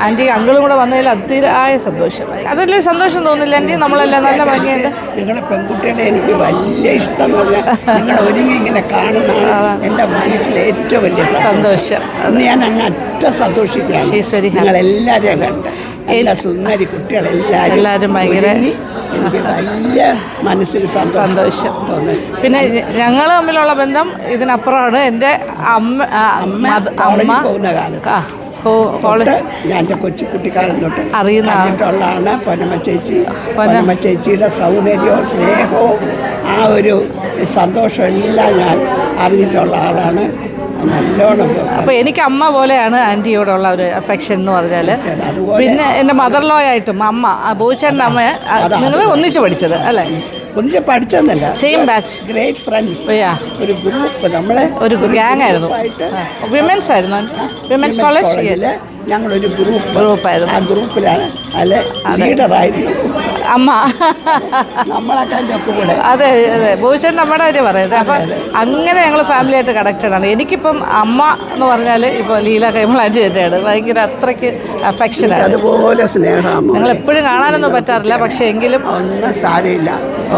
ആൻറ്റി അങ്കിളും കൂടെ വന്നതിൽ അതിരായ സന്തോഷം. അതല്ലേ സന്തോഷം തോന്നില്ല ആൻറ്റി? നമ്മളെല്ലാം നല്ല ഭംഗിയുണ്ട്. നിങ്ങളെ പെൺകുട്ടികളെ എനിക്ക് വലിയ ഇഷ്ടമല്ല. നിങ്ങൾ ഒരുങ്ങി ഇങ്ങനെ കാണുന്നതാണ് എൻ്റെ മനസ്സിലെ ഏറ്റവും വലിയ സന്തോഷം. ഞാൻ അങ്ങ് അറ്റ സന്തോഷിക്കുകയാണ്. She is very happy. നിങ്ങളെല്ലാവരെയും കണ്ട് എല്ലാ സുന്ദരി കുട്ടികളെല്ലാവരും ഭയങ്കര എനിക്ക് വലിയ മനസ്സിൽ സന്തോഷം. പിന്നെ ഞങ്ങൾ തമ്മിലുള്ള ബന്ധം ഇതിനപ്പുറമാണ്. എൻ്റെ അമ്മ പോകുന്ന കാലത്ത് ഞാൻ എൻ്റെ കൊച്ചുകുട്ടിക്കാലം തൊട്ട് അറിയുന്നതാണ് പൊന്നമ്മ ചേച്ചി. പൊന്നമ്മ ചേച്ചിയുടെ സൗന്ദര്യവും സ്നേഹവും ആ ഒരു സന്തോഷവും എല്ലാം ഞാൻ അറിഞ്ഞിട്ടുള്ള ആളാണ്. നല്ലോണം. അപ്പോൾ എനിക്ക് അമ്മ പോലെയാണ് ആൻറ്റിയോടുള്ള ഒരു അഫെക്ഷൻ എന്ന് പറഞ്ഞാൽ. പിന്നെ എൻ്റെ മദർ ലോ ആയിട്ടും അമ്മ, ബോച്ചേൻ്റെ അമ്മ, നിങ്ങൾ ഒന്നിച്ച് പഠിച്ചത് അല്ലേ? ഒന്നിച്ച് പഠിച്ചെന്നല്ല, സെയിം ബാച്ച്, ഗ്രേറ്റ് ഫ്രണ്ട്സ്. ഒരു ഗ്രൂപ്പ്, നമ്മളെ ഒരു ഗ്യാങ് ആയിരുന്നു. വിമൻസ് ആയിരുന്നു, വിമൻസ് കോളേജ്. ഞങ്ങളൊരു ഗ്രൂപ്പായിരുന്നു. ആ ഗ്രൂപ്പിലാണ് അല്ലെ ലീഡറായിരുന്നു അമ്മ. നമ്മളൊക്കെ കൂടെ. അതെ അതെ, ഭൂഷൺ അമ്മയുടെ കാര്യം പറയുന്നത്. അപ്പം അങ്ങനെ ഞങ്ങൾ ഫാമിലിയായിട്ട് കണക്റ്റഡ് ആണ്. എനിക്കിപ്പം അമ്മ എന്ന് പറഞ്ഞാൽ ഇപ്പോൾ ലീല കൈമളാൻറ്റി തന്നെയാണ്. ഭയങ്കര അത്രയ്ക്ക് അഫെക്ഷനാണ്. അതുപോലെ സ്നേഹമാണ്. ഞങ്ങൾ എപ്പോഴും കാണാനൊന്നും പറ്റാറില്ല, പക്ഷേ എങ്കിലും ഒന്നും സാരമില്ല,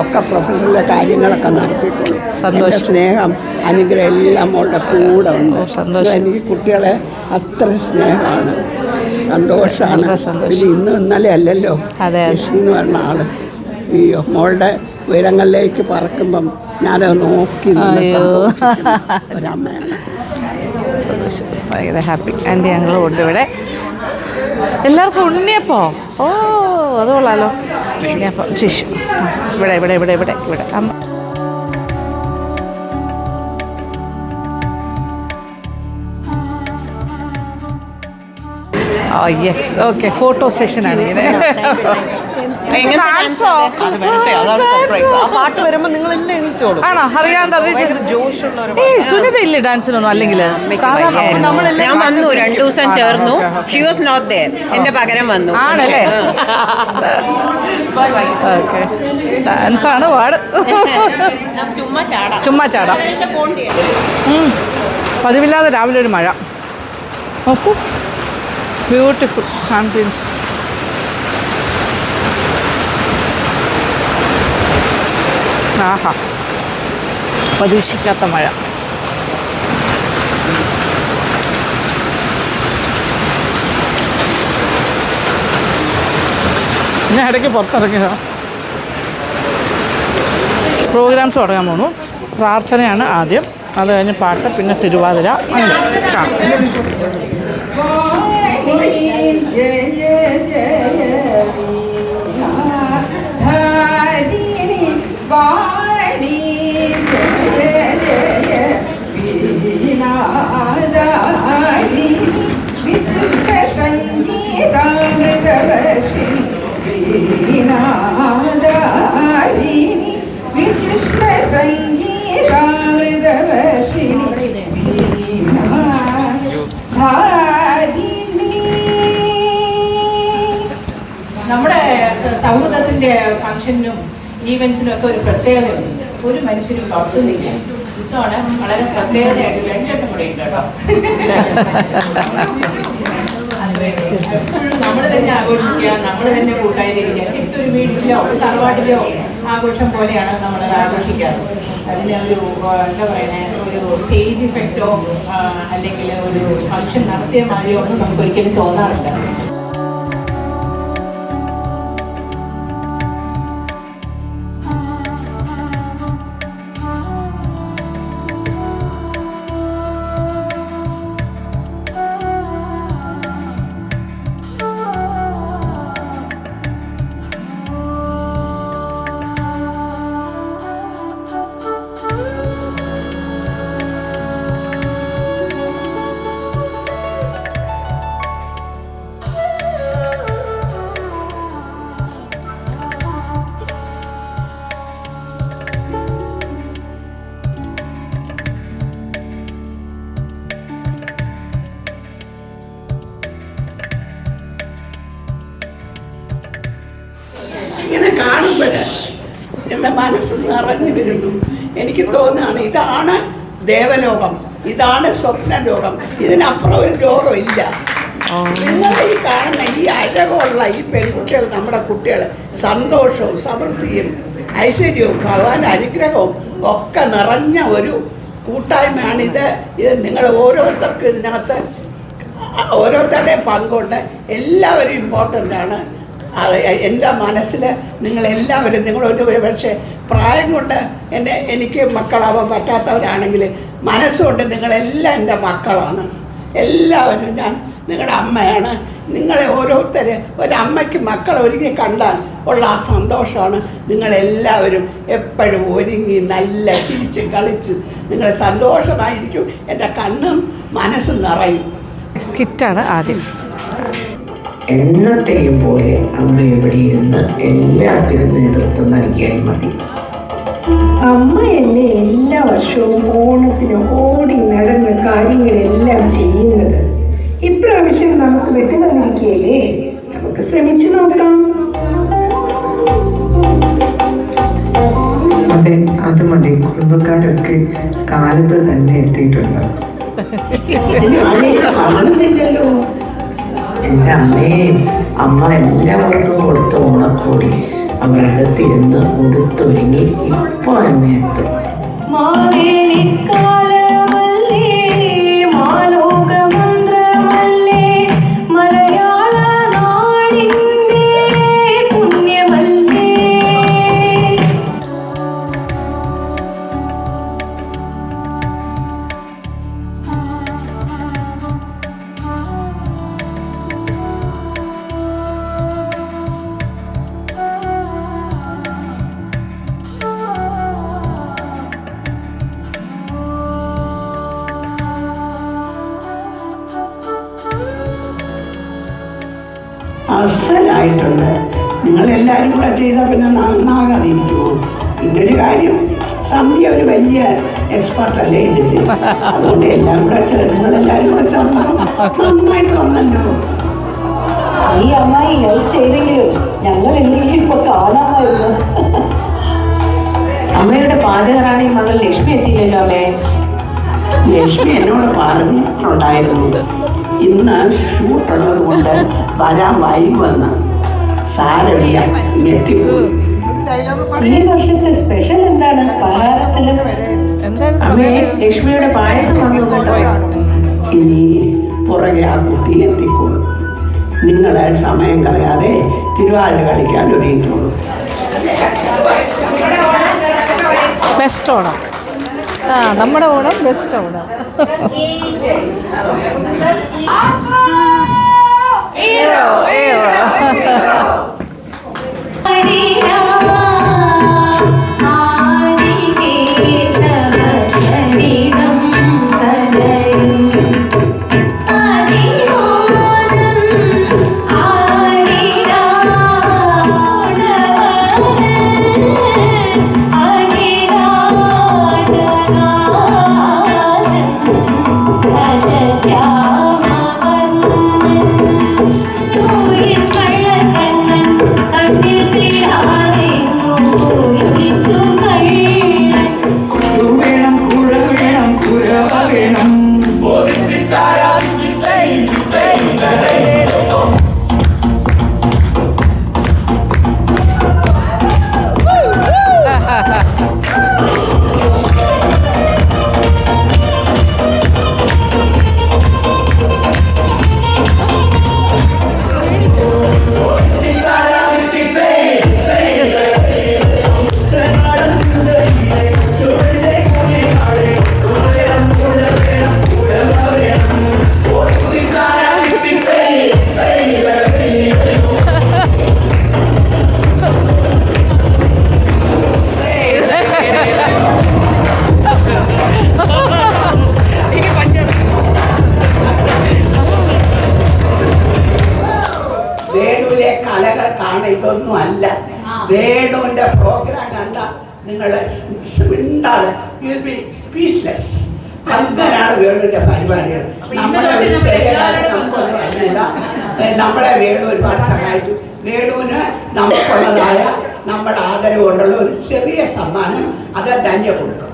ഒക്കെ പ്രൊഫഷണലിലെ കാര്യങ്ങളൊക്കെ നടത്തിയിട്ടുള്ളൂ. സന്തോഷം, സ്നേഹം, അനുഗ്രഹം എല്ലാം അവളുടെ കൂടെ ഉണ്ട്. സന്തോഷം. എനിക്ക് കുട്ടികളെ അത്ര സ്നേഹമാണ്, സന്തോഷമാണ്. ഇന്നും ഇന്നലെ അല്ലല്ലോ ലക്ഷ്മി എന്ന് പറഞ്ഞ ആള് അയ്യോ മോളുടെ ഉയരങ്ങളിലേക്ക് പറക്കുമ്പം ഞാനത് നോക്കി ഒരമ്മയാണ്. ഭയങ്കര ഹാപ്പി. ആൻറ്റി ഞങ്ങളും ഉണ്ട് ഇവിടെ. എല്ലാവർക്കും ഉണ്ണിയപ്പോ? ഓ, അത് കൊള്ളാലോ. ഉണ്ണിയപ്പം ശിശു ഇവിടെ ഇവിടെ ഇവിടെ ഇവിടെ ഇവിടെ അമ്മ. Oh yes, okay. ഫോട്ടോ സെഷനാണ് ഇങ്ങനെ. പാട്ട് വരുമ്പോൾ നിങ്ങളെല്ലാം എണീറ്റോളൂ. ആണോ? അറിയാണ്ട് സുനിത ഇല്ലേ ഡാൻസിനൊന്നും? അല്ലെങ്കിൽ ഞാൻ വന്നു 2 ദിവസം ചേർന്നു. She was not there. എന്റെ പകരം വന്നു. ആണല്ലേ? ഓക്കെ, ഡാൻസാണ് പാട്. ചുമ്മാ ചാടാം. പതിവില്ലാതെ രാവിലെ ഒരു മഴ. നോക്കൂ, ബ്യൂട്ടിഫുൾ ആംബിയൻസ്. ആഹാ, പ്രതീക്ഷിക്കാത്ത മഴ. ഞാൻ ഇടയ്ക്ക് പുറത്തിറങ്ങിയതാണ്. പ്രോഗ്രാംസ് തുടങ്ങാൻ പോകുന്നു. പ്രാർത്ഥനയാണ് ആദ്യം, അത് കഴിഞ്ഞ് പാട്ട്, പിന്നെ തിരുവാതിര. കാണാം. നമ്മുടെ സൗണ്ട് ഫംഗ്ഷനും ഈവൻസിനും ഒക്കെ ഒരു പ്രത്യേകതയുണ്ട്. ഒരു മനുഷ്യനും പുറത്തു നിൽക്കാൻ ഇത്തവണ വളരെ പ്രത്യേകതയായിട്ട് രക്ഷപ്പെട്ട കൂടെ ഉണ്ട് കേട്ടോ. എപ്പോഴും നമ്മൾ തന്നെ ആഘോഷിക്കുക, നമ്മൾ തന്നെ കൂട്ടായിരിക്കുക. ശരിക്കും ഒരു വീട്ടിലോ ഒരു തറവാട്ടിലോ ആഘോഷം പോലെയാണ് നമ്മളത് ആഘോഷിക്കാറ്. അതിന് ഒരു എന്താ പറയുന്നത്, ഒരു സ്റ്റേജ് ഇഫക്റ്റോ അല്ലെങ്കിൽ ഒരു ഫംഗ്ഷൻ നടത്തിയ മാതിരിയോ ഒന്നും നമുക്ക് ഒരിക്കലും തോന്നാറില്ല. ഇങ്ങനെ കാണുമ്പോൾ എൻ്റെ മനസ്സ് നിറഞ്ഞു വരുന്നു. എനിക്ക് തോന്നുകയാണ് ഇതാണ് ദേവലോകം, ഇതാണ് സ്വപ്നലോകം, ഇതിനപ്പുറം ഒരു ലോകമില്ല. നിങ്ങൾ ഈ കാണുന്ന ഈ അഴകമുള്ള ഈ പെൺകുട്ടികൾ, നമ്മുടെ കുട്ടികൾ, സന്തോഷവും സമൃദ്ധിയും ഐശ്വര്യവും ഭഗവാന്റെ അനുഗ്രഹവും ഒക്കെ നിറഞ്ഞ ഒരു കൂട്ടായ്മയാണിത്. ഇത് നിങ്ങൾ ഓരോരുത്തർക്കും ഇതിനകത്ത് ഓരോരുത്തരുടെയും പങ്കുണ്ട്. എല്ലാവരും ഇമ്പോർട്ടൻ്റ് ആണ്. എൻ്റെ മനസ്സിൽ നിങ്ങളെല്ലാവരും, നിങ്ങളൊരു പക്ഷേ പ്രായം കൊണ്ട് എനിക്ക് മക്കളാവാൻ പറ്റാത്തവരാണെങ്കിൽ മനസ്സുകൊണ്ട് നിങ്ങളെല്ലാം എൻ്റെ മക്കളാണ്. എല്ലാവരും ഞാൻ നിങ്ങളുടെ അമ്മയാണ്. നിങ്ങളെ ഓരോരുത്തർ ഒരമ്മയ്ക്ക് മക്കളെ ഒരുങ്ങി കണ്ടാൽ ഉള്ള ആ സന്തോഷമാണ്. നിങ്ങളെല്ലാവരും എപ്പോഴും ഒരുങ്ങി നല്ല ചിരിച്ച് കളിച്ച് നിങ്ങൾ സന്തോഷമായിരിക്കും. എൻ്റെ കണ്ണും മനസ്സും നിറയും. സ്കിറ്റാണ് ആദ്യം. എന്നത്തെയും പോലെ അമ്മ ഇവിടെ ഇരുന്ന് എല്ലാത്തിനും നേതൃത്വം നൽകിയാൽ മതി. അമ്മയല്ലേ എല്ലാ വർഷവും ഓണത്തിന് ഓടി നടന്ന് കാര്യങ്ങളെല്ലാം ചെയ്യുന്നത്. ഇപ്രാവശ്യം നമുക്ക് വെട്ടി തന്നിരിക്കുകയല്ലേ, നമുക്ക് ശ്രമിച്ചു നോക്കാം. അതെ, അത് മതി. കുടുംബക്കാരൊക്കെ കാലത്ത് തന്നെ എത്തിയിട്ടുണ്ട്. കാണുന്നില്ലല്ലോ. എൻ്റെ അമ്മയെ അമ്മ എല്ലാവർക്കും കൊടുത്ത ഓണക്കോടി അവർ അടുത്തിരുന്ന് ഉടുത്തൊരുങ്ങി ഇപ്പൊ അമ്മയെത്തും. അസലായിട്ടുണ്ട്. നിങ്ങളെല്ലാവരും കൂടെ ചെയ്താൽ പിന്നെ നന്നാകാതിരിക്കുമോ? പിന്നൊരു കാര്യം, സന്ധ്യ ഒരു വലിയ എക്സ്പെർട്ടല്ലേ ഇതിൻ്റെ. അതുകൊണ്ട് എല്ലാം കൂടെ നിങ്ങളെല്ലാവരും കൂടെ ചേർന്നാൽ നന്നായിട്ട് വന്നല്ലോ. ഈ അമ്മായി ഹെൽപ്പ് ചെയ്തെങ്കിലും ഞങ്ങൾ എന്തെങ്കിലും ഇപ്പൊ കാണാമായിരുന്നു. അമ്മയുടെ പാചകറാണി മകൾ ലക്ഷ്മി എത്തിയില്ലല്ലോ അല്ലേ? ലക്ഷ്മി എന്നോട് പറഞ്ഞിട്ടുണ്ടായിരുന്നു ഇന്ന് ഷൂട്ടുള്ളത് കൊണ്ട് വരാൻ വൈകി വന്ന്. സാരമില്ല, എത്തിപ്പോയി. ഈ വർഷത്തെ സ്പെഷ്യൽ എന്താണ് പലഹാരത്തില്? അമ്മേ, ലക്ഷ്മിയുടെ പായസം വന്നു കേട്ടോ. ഇനി പുറകെ ആ കുട്ടി എത്തിക്കോളും. നിങ്ങൾ സമയം കളയാതെ തിരുവാതിര കളിക്കാൻ ഒരുങ്ങിയിട്ടുള്ളൂ. ബെസ്റ്റ് ഓണം. നമ്മുടെ ഓണം ബെസ്റ്റ് ഓണം. കണ്ണിൽ പിടാതെ നിങ്ങൾ മിണ്ടാതെ സ്പീച്ച്ലെസ്. അങ്ങനെയാണ് വേണുവിൻ്റെ പരിപാടികൾ. നമ്മളെ നമ്മളെ വേണു ഒരുപാട് സഹായിച്ചു. വേണുവിന് നമുക്കുള്ളതായ നമ്മുടെ ആദരവ് കൊണ്ടുള്ള ഒരു ചെറിയ സമ്മാനം അത് ധന്യ കൊടുക്കും.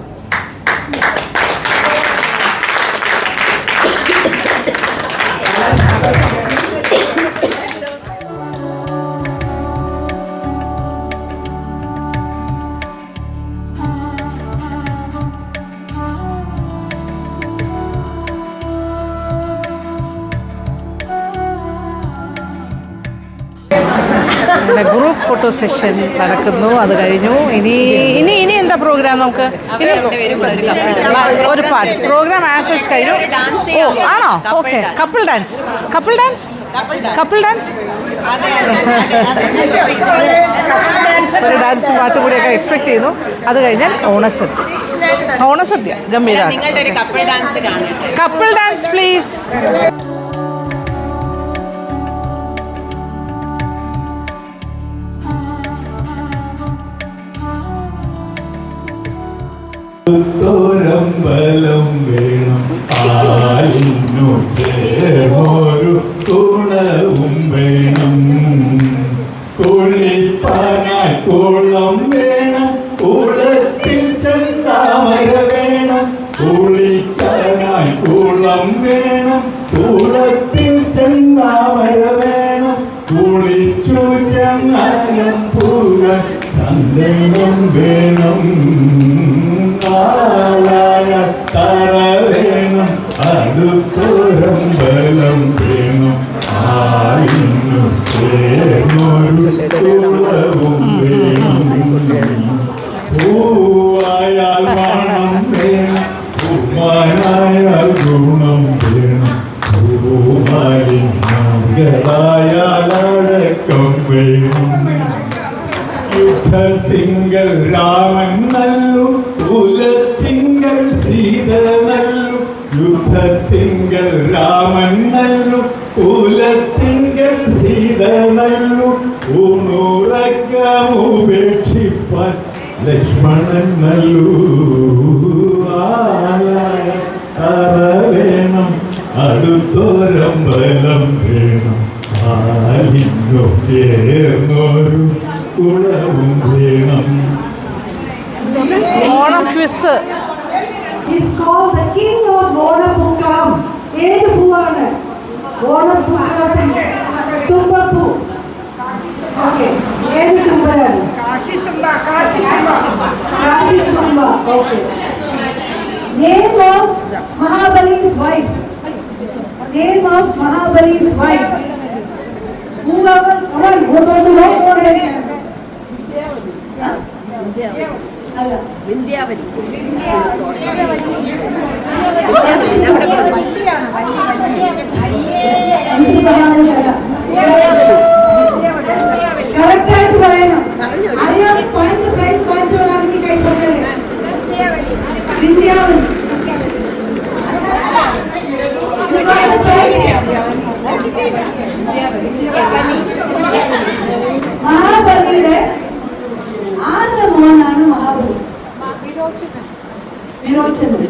അങ്ങനെ ഗ്രൂപ്പ് ഫോട്ടോ സെഷൻ നടക്കുന്നു. അത് കഴിഞ്ഞു. ഇനി ഇനി ഇനി എന്താ പ്രോഗ്രാം? നമുക്ക് ഒരു പാട്ട് പ്രോഗ്രാം ആസസ് കഴിഞ്ഞു. ഓ ആണോ? Okay. Couple dance. Couple dance. Couple dance. ഒരു ഡാൻസും പാട്ടും കൂടിയൊക്കെ എക്സ്പെക്ട് ചെയ്യുന്നു. അത് കഴിഞ്ഞാൽ ഓണസദ്യ. ഓണസദ്യ ഗംഭീരമാണ്. Couple dance please. ൊരമ്പലം വേണം, ആലിനു ചേർന്നൊരു തുണവും വേണം, കുളിപ്പാനായി കുളം വേണം, കുളത്തിൽ ചെന്താമര വേണം, കുളിക്കാനായി കുളം വേണം, കുളത്തിൽ ചെന്താമര വേണം, കുളിച്ചു ചെന്നാലും പൂക ചന്ദനം വേണം, തറ വേണം, അടുത്തൊരമ്പലം വേണം, ആയിന്നു ചേർന്നൊരു കുളവും വേണം, പൂവായാൽ മണം വേണം, പൂമാനായാൽ ഗുണം വേണം, പൂമാലിന്യാൽ അടക്കം വേണം, യുദ്ധത്തിങ്കൽ രാമൻ നല്ലു, കുലത്തിങ്കൽ സീത നല്ലു, യുദ്ധത്തിങ്കൽ രാമൻ നല്ലു, കുലത്തിങ്കൽ സീത നല്ലു, ഊണുറക്കമുപേക്ഷിപ്പാൻ ലക്ഷ്മണൻ നല്ലു, ആലായ തറ വേണം, അടുത്തൊരമ്പലം വേണം, ആലിനു ചേർന്നൊരു കുളവും വേണം. Onam quiz. He's called the king of ഓണപ്പൂക്കളം. ഏത് പൂവാണ്? ഓണപ്പൂക്കളത്തിന്റെ തുമ്പപ്പൂ. ഓക്കെ, ഏത് തുമ്പയാണ്? കാശിത്തുമ്പ. Okay. Name of Mahabali's wife. Name of Mahabali's wife. Whoever, come on, go those who don't know their names. അല്ല, വിന്ധ്യാവലി. കറക്റ്റായിട്ട് പറയണം. അറിയാം, വാങ്ങിച്ച പ്രൈസ് വാങ്ങിച്ചവരാണെങ്കിൽ കൈപ്പറ്റല്ലേ. വിന്ധ്യാവലി. മഹാബലിയുടെ ആരുടെ മോനാണ് മഹാബലി? വിരോചനൻ.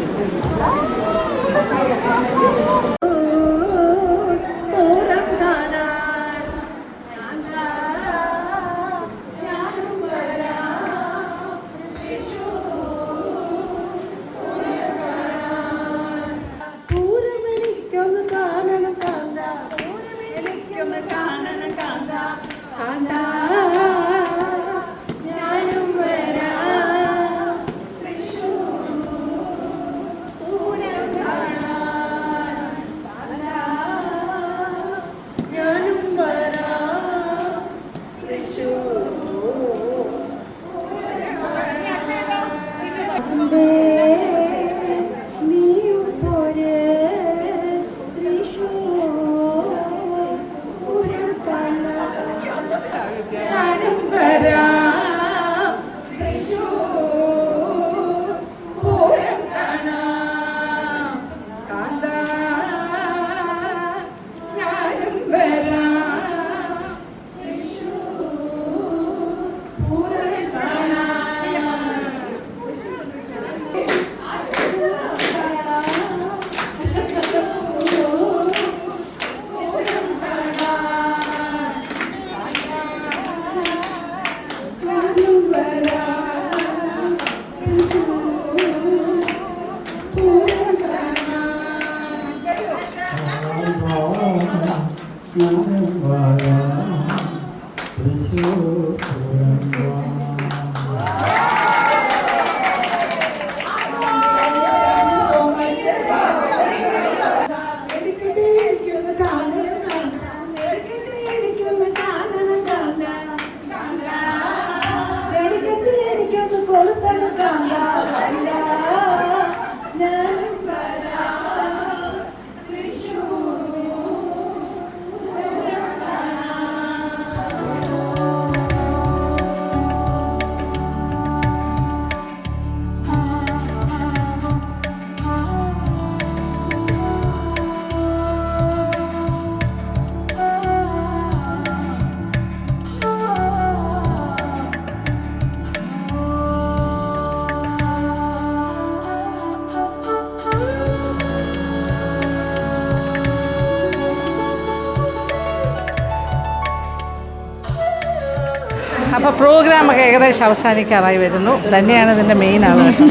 അപ്പോൾ പ്രോഗ്രാമൊക്കെ ഏകദേശം അവസാനിക്കാറായി വരുന്നു. തന്നെയാണ് ഇതിൻ്റെ മെയിൻ ആൾ കേട്ടോ.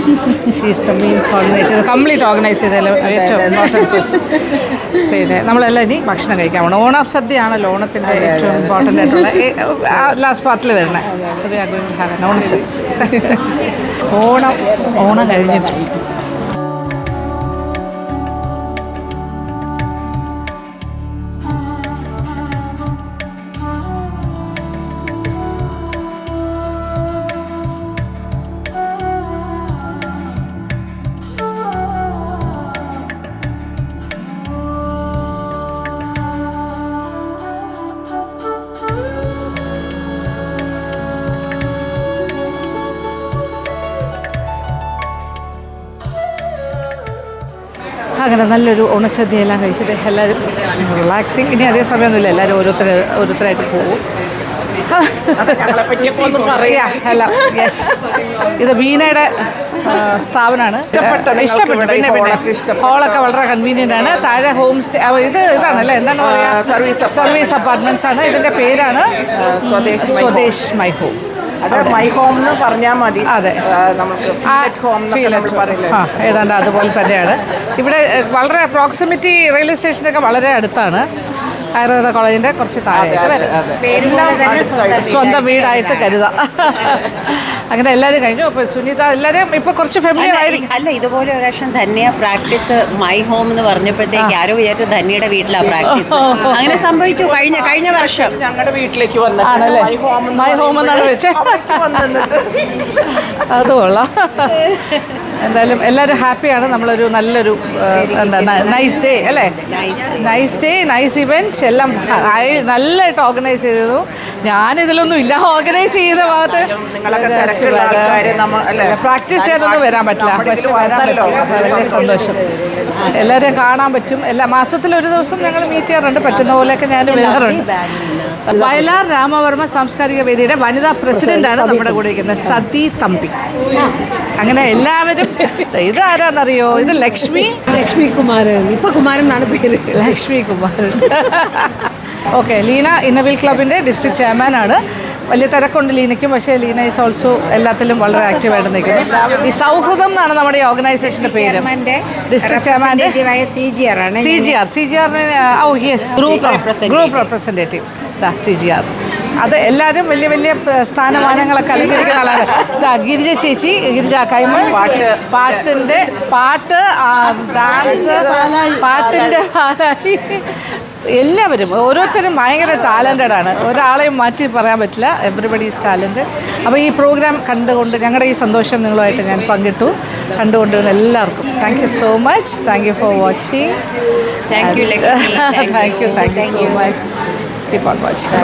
ഷീസ് ദ മെയിൻ കോർഡിനേറ്റ് ചെയ്ത് കംപ്ലീറ്റ് ഓർഗനൈസ് ചെയ്തതിൽ ഏറ്റവും ഇമ്പോർട്ടൻറ്റ് പേഴ്സൺ. പിന്നെ നമ്മളെല്ലാം ഇനി ഭക്ഷണം കഴിക്കാൻ പോകണം. ഓണം സദ്യയാണല്ലോ ഓണത്തിൻ്റെ ഏറ്റവും ഇമ്പോർട്ടൻ്റ് ആയിട്ടുള്ള ലാസ്റ്റ് പാർട്ടിൽ വരണേ. So we are going to have an ഓണസദ്യ. ഓണം കഴിഞ്ഞിട്ട് അങ്ങനെ നല്ലൊരു ഓണസദ്യയെല്ലാം കഴിച്ചിട്ട് എല്ലാവരും റിലാക്സിങ്. ഇനി അതേ സമയമൊന്നുമില്ല, എല്ലാവരും ഓരോരുത്തരായിട്ട് പോകും. അല്ല യെസ്, ഇത് ബീനയുടെ സ്ഥാപനമാണ്. ഇഷ്ടപ്പെട്ടു. പിന്നെ ഹോളൊക്കെ വളരെ കൺവീനിയൻ്റ് ആണ്. താഴെ ഹോം സ്റ്റേ ഇതാണല്ലേ, എന്താണ് പറയുക, സർവീസ് അപ്പാർട്ട്മെൻറ്റ്സ് ആണ്. ഇതിൻ്റെ പേരാണ് Swadesh my home. My home എന്ന് പറഞ്ഞാൽ മതി. അതെ, ഏതാണ്ട് അതുപോലെ തന്നെയാണ്. ഇവിടെ വളരെ പ്രോക്സിമിറ്റി റെയിൽവേ സ്റ്റേഷനൊക്കെ വളരെ അടുത്താണ്. ആയുർവേദ കോളേജിൻ്റെ കുറച്ച് താഴെ സ്വന്തം വീടായിട്ട് കരുതാം. അങ്ങനെ എല്ലാവരും കഴിഞ്ഞു. അപ്പോൾ സുനിത എല്ലാവരും ഇപ്പോൾ കുറച്ച് ഫെമിലിയർ ആയിരിക്കും. അല്ല, ഇതുപോലെ ഒരു പ്രാവശ്യം ധന്യ പ്രാക്ടീസ് മൈ ഹോം എന്ന് പറഞ്ഞപ്പോഴത്തേക്ക് ആരോ വിചാരിച്ചു ധന്യയുടെ വീട്ടിലാണ് പ്രാക്ടീസ്. അങ്ങനെ സംഭവിച്ചു കഴിഞ്ഞ വർഷം ഞങ്ങളുടെ വീട്ടിലേക്ക് വന്നു. ആണല്ലേ, മൈ ഹോം എന്നാണ് വെച്ചത്. അത് കൊള്ളാം. എന്തായാലും എല്ലാവരും ഹാപ്പിയാണ്. നമ്മളൊരു നല്ലൊരു നൈസ് ഡേ അല്ലേ, നൈസ് ഡേ, നൈസ് ഇവൻറ്റ് എല്ലാം നല്ലതായിട്ട് ഓർഗനൈസ് ചെയ്തു. ഞാനിതിലൊന്നും ഇല്ല ഓർഗനൈസ് ചെയ്ത ഭാഗത്ത്. പ്രാക്ടീസ് ചെയ്യാനൊന്നും വരാൻ പറ്റില്ല, പക്ഷെ വരാൻ പറ്റും. വളരെ സന്തോഷം. എല്ലാവരെയും കാണാൻ പറ്റും. എല്ലാ മാസത്തിലൊരു ദിവസം ഞങ്ങൾ മീറ്റ് ചെയ്യാറുണ്ട്. പറ്റുന്ന പോലെയൊക്കെ ഞാൻ വരാറുണ്ട്. വയലാർ രാമവർമ്മ സാംസ്കാരിക വേദിയുടെ വനിതാ പ്രസിഡന്റാണ് നമ്മുടെ കൂടെ ഇരിക്കുന്നത്, സതി തമ്പി. അങ്ങനെ എല്ലാവരും, ഇത് ആരാന്നറിയോ, ഇത് ലക്ഷ്മി കുമാരൻ. ഇപ്പൊ കുമാരൻ എന്നാണ് പേര്. ലക്ഷ്മി കുമാരൻ. ഓക്കെ, ലീന ഇന്നവിൽ ക്ലബിൻ്റെ ഡിസ്ട്രിക്ട് ചെയർമാനാണ്. വലിയ തിരക്കുണ്ട് ലീനയ്ക്കും, പക്ഷേ ലീന ഈസ് ഓൾസോ എല്ലാത്തിലും വളരെ ആക്റ്റീവായിട്ട് നിൽക്കുന്നു. ഈ സൗഹൃദം എന്നാണ് നമ്മുടെ ഈ ഓർഗനൈസേഷൻ്റെ പേര്. ഡിസ്ട്രിക്ട് ചെയർമാൻ്റെ CGR oh yes, group representative CGR. അത് എല്ലാവരും വലിയ വലിയ സ്ഥാനമാനങ്ങളൊക്കെ അലങ്കരിക്കുന്ന ആളാണ്. ഗിരിജ ചേച്ചി, ഗിരിജ കൈമൾ, പാട്ട്, ഡാൻസ്, പാട്ടിൻ്റെ ആളായി എല്ലാവരും ഓരോരുത്തരും ഭയങ്കര ടാലൻറ്റഡ് ആണ്. ഒരാളെയും മാറ്റി പറയാൻ പറ്റില്ല. Everybody is talented. അപ്പോൾ ഈ പ്രോഗ്രാം കണ്ടുകൊണ്ട് ഞങ്ങളുടെ ഈ സന്തോഷം നിങ്ങളുമായിട്ട് ഞാൻ പങ്കിട്ടു. കണ്ടുകൊണ്ടിരുന്ന എല്ലാവർക്കും thank you so much. Thank you for watching. Thank you so much. Keep on watching.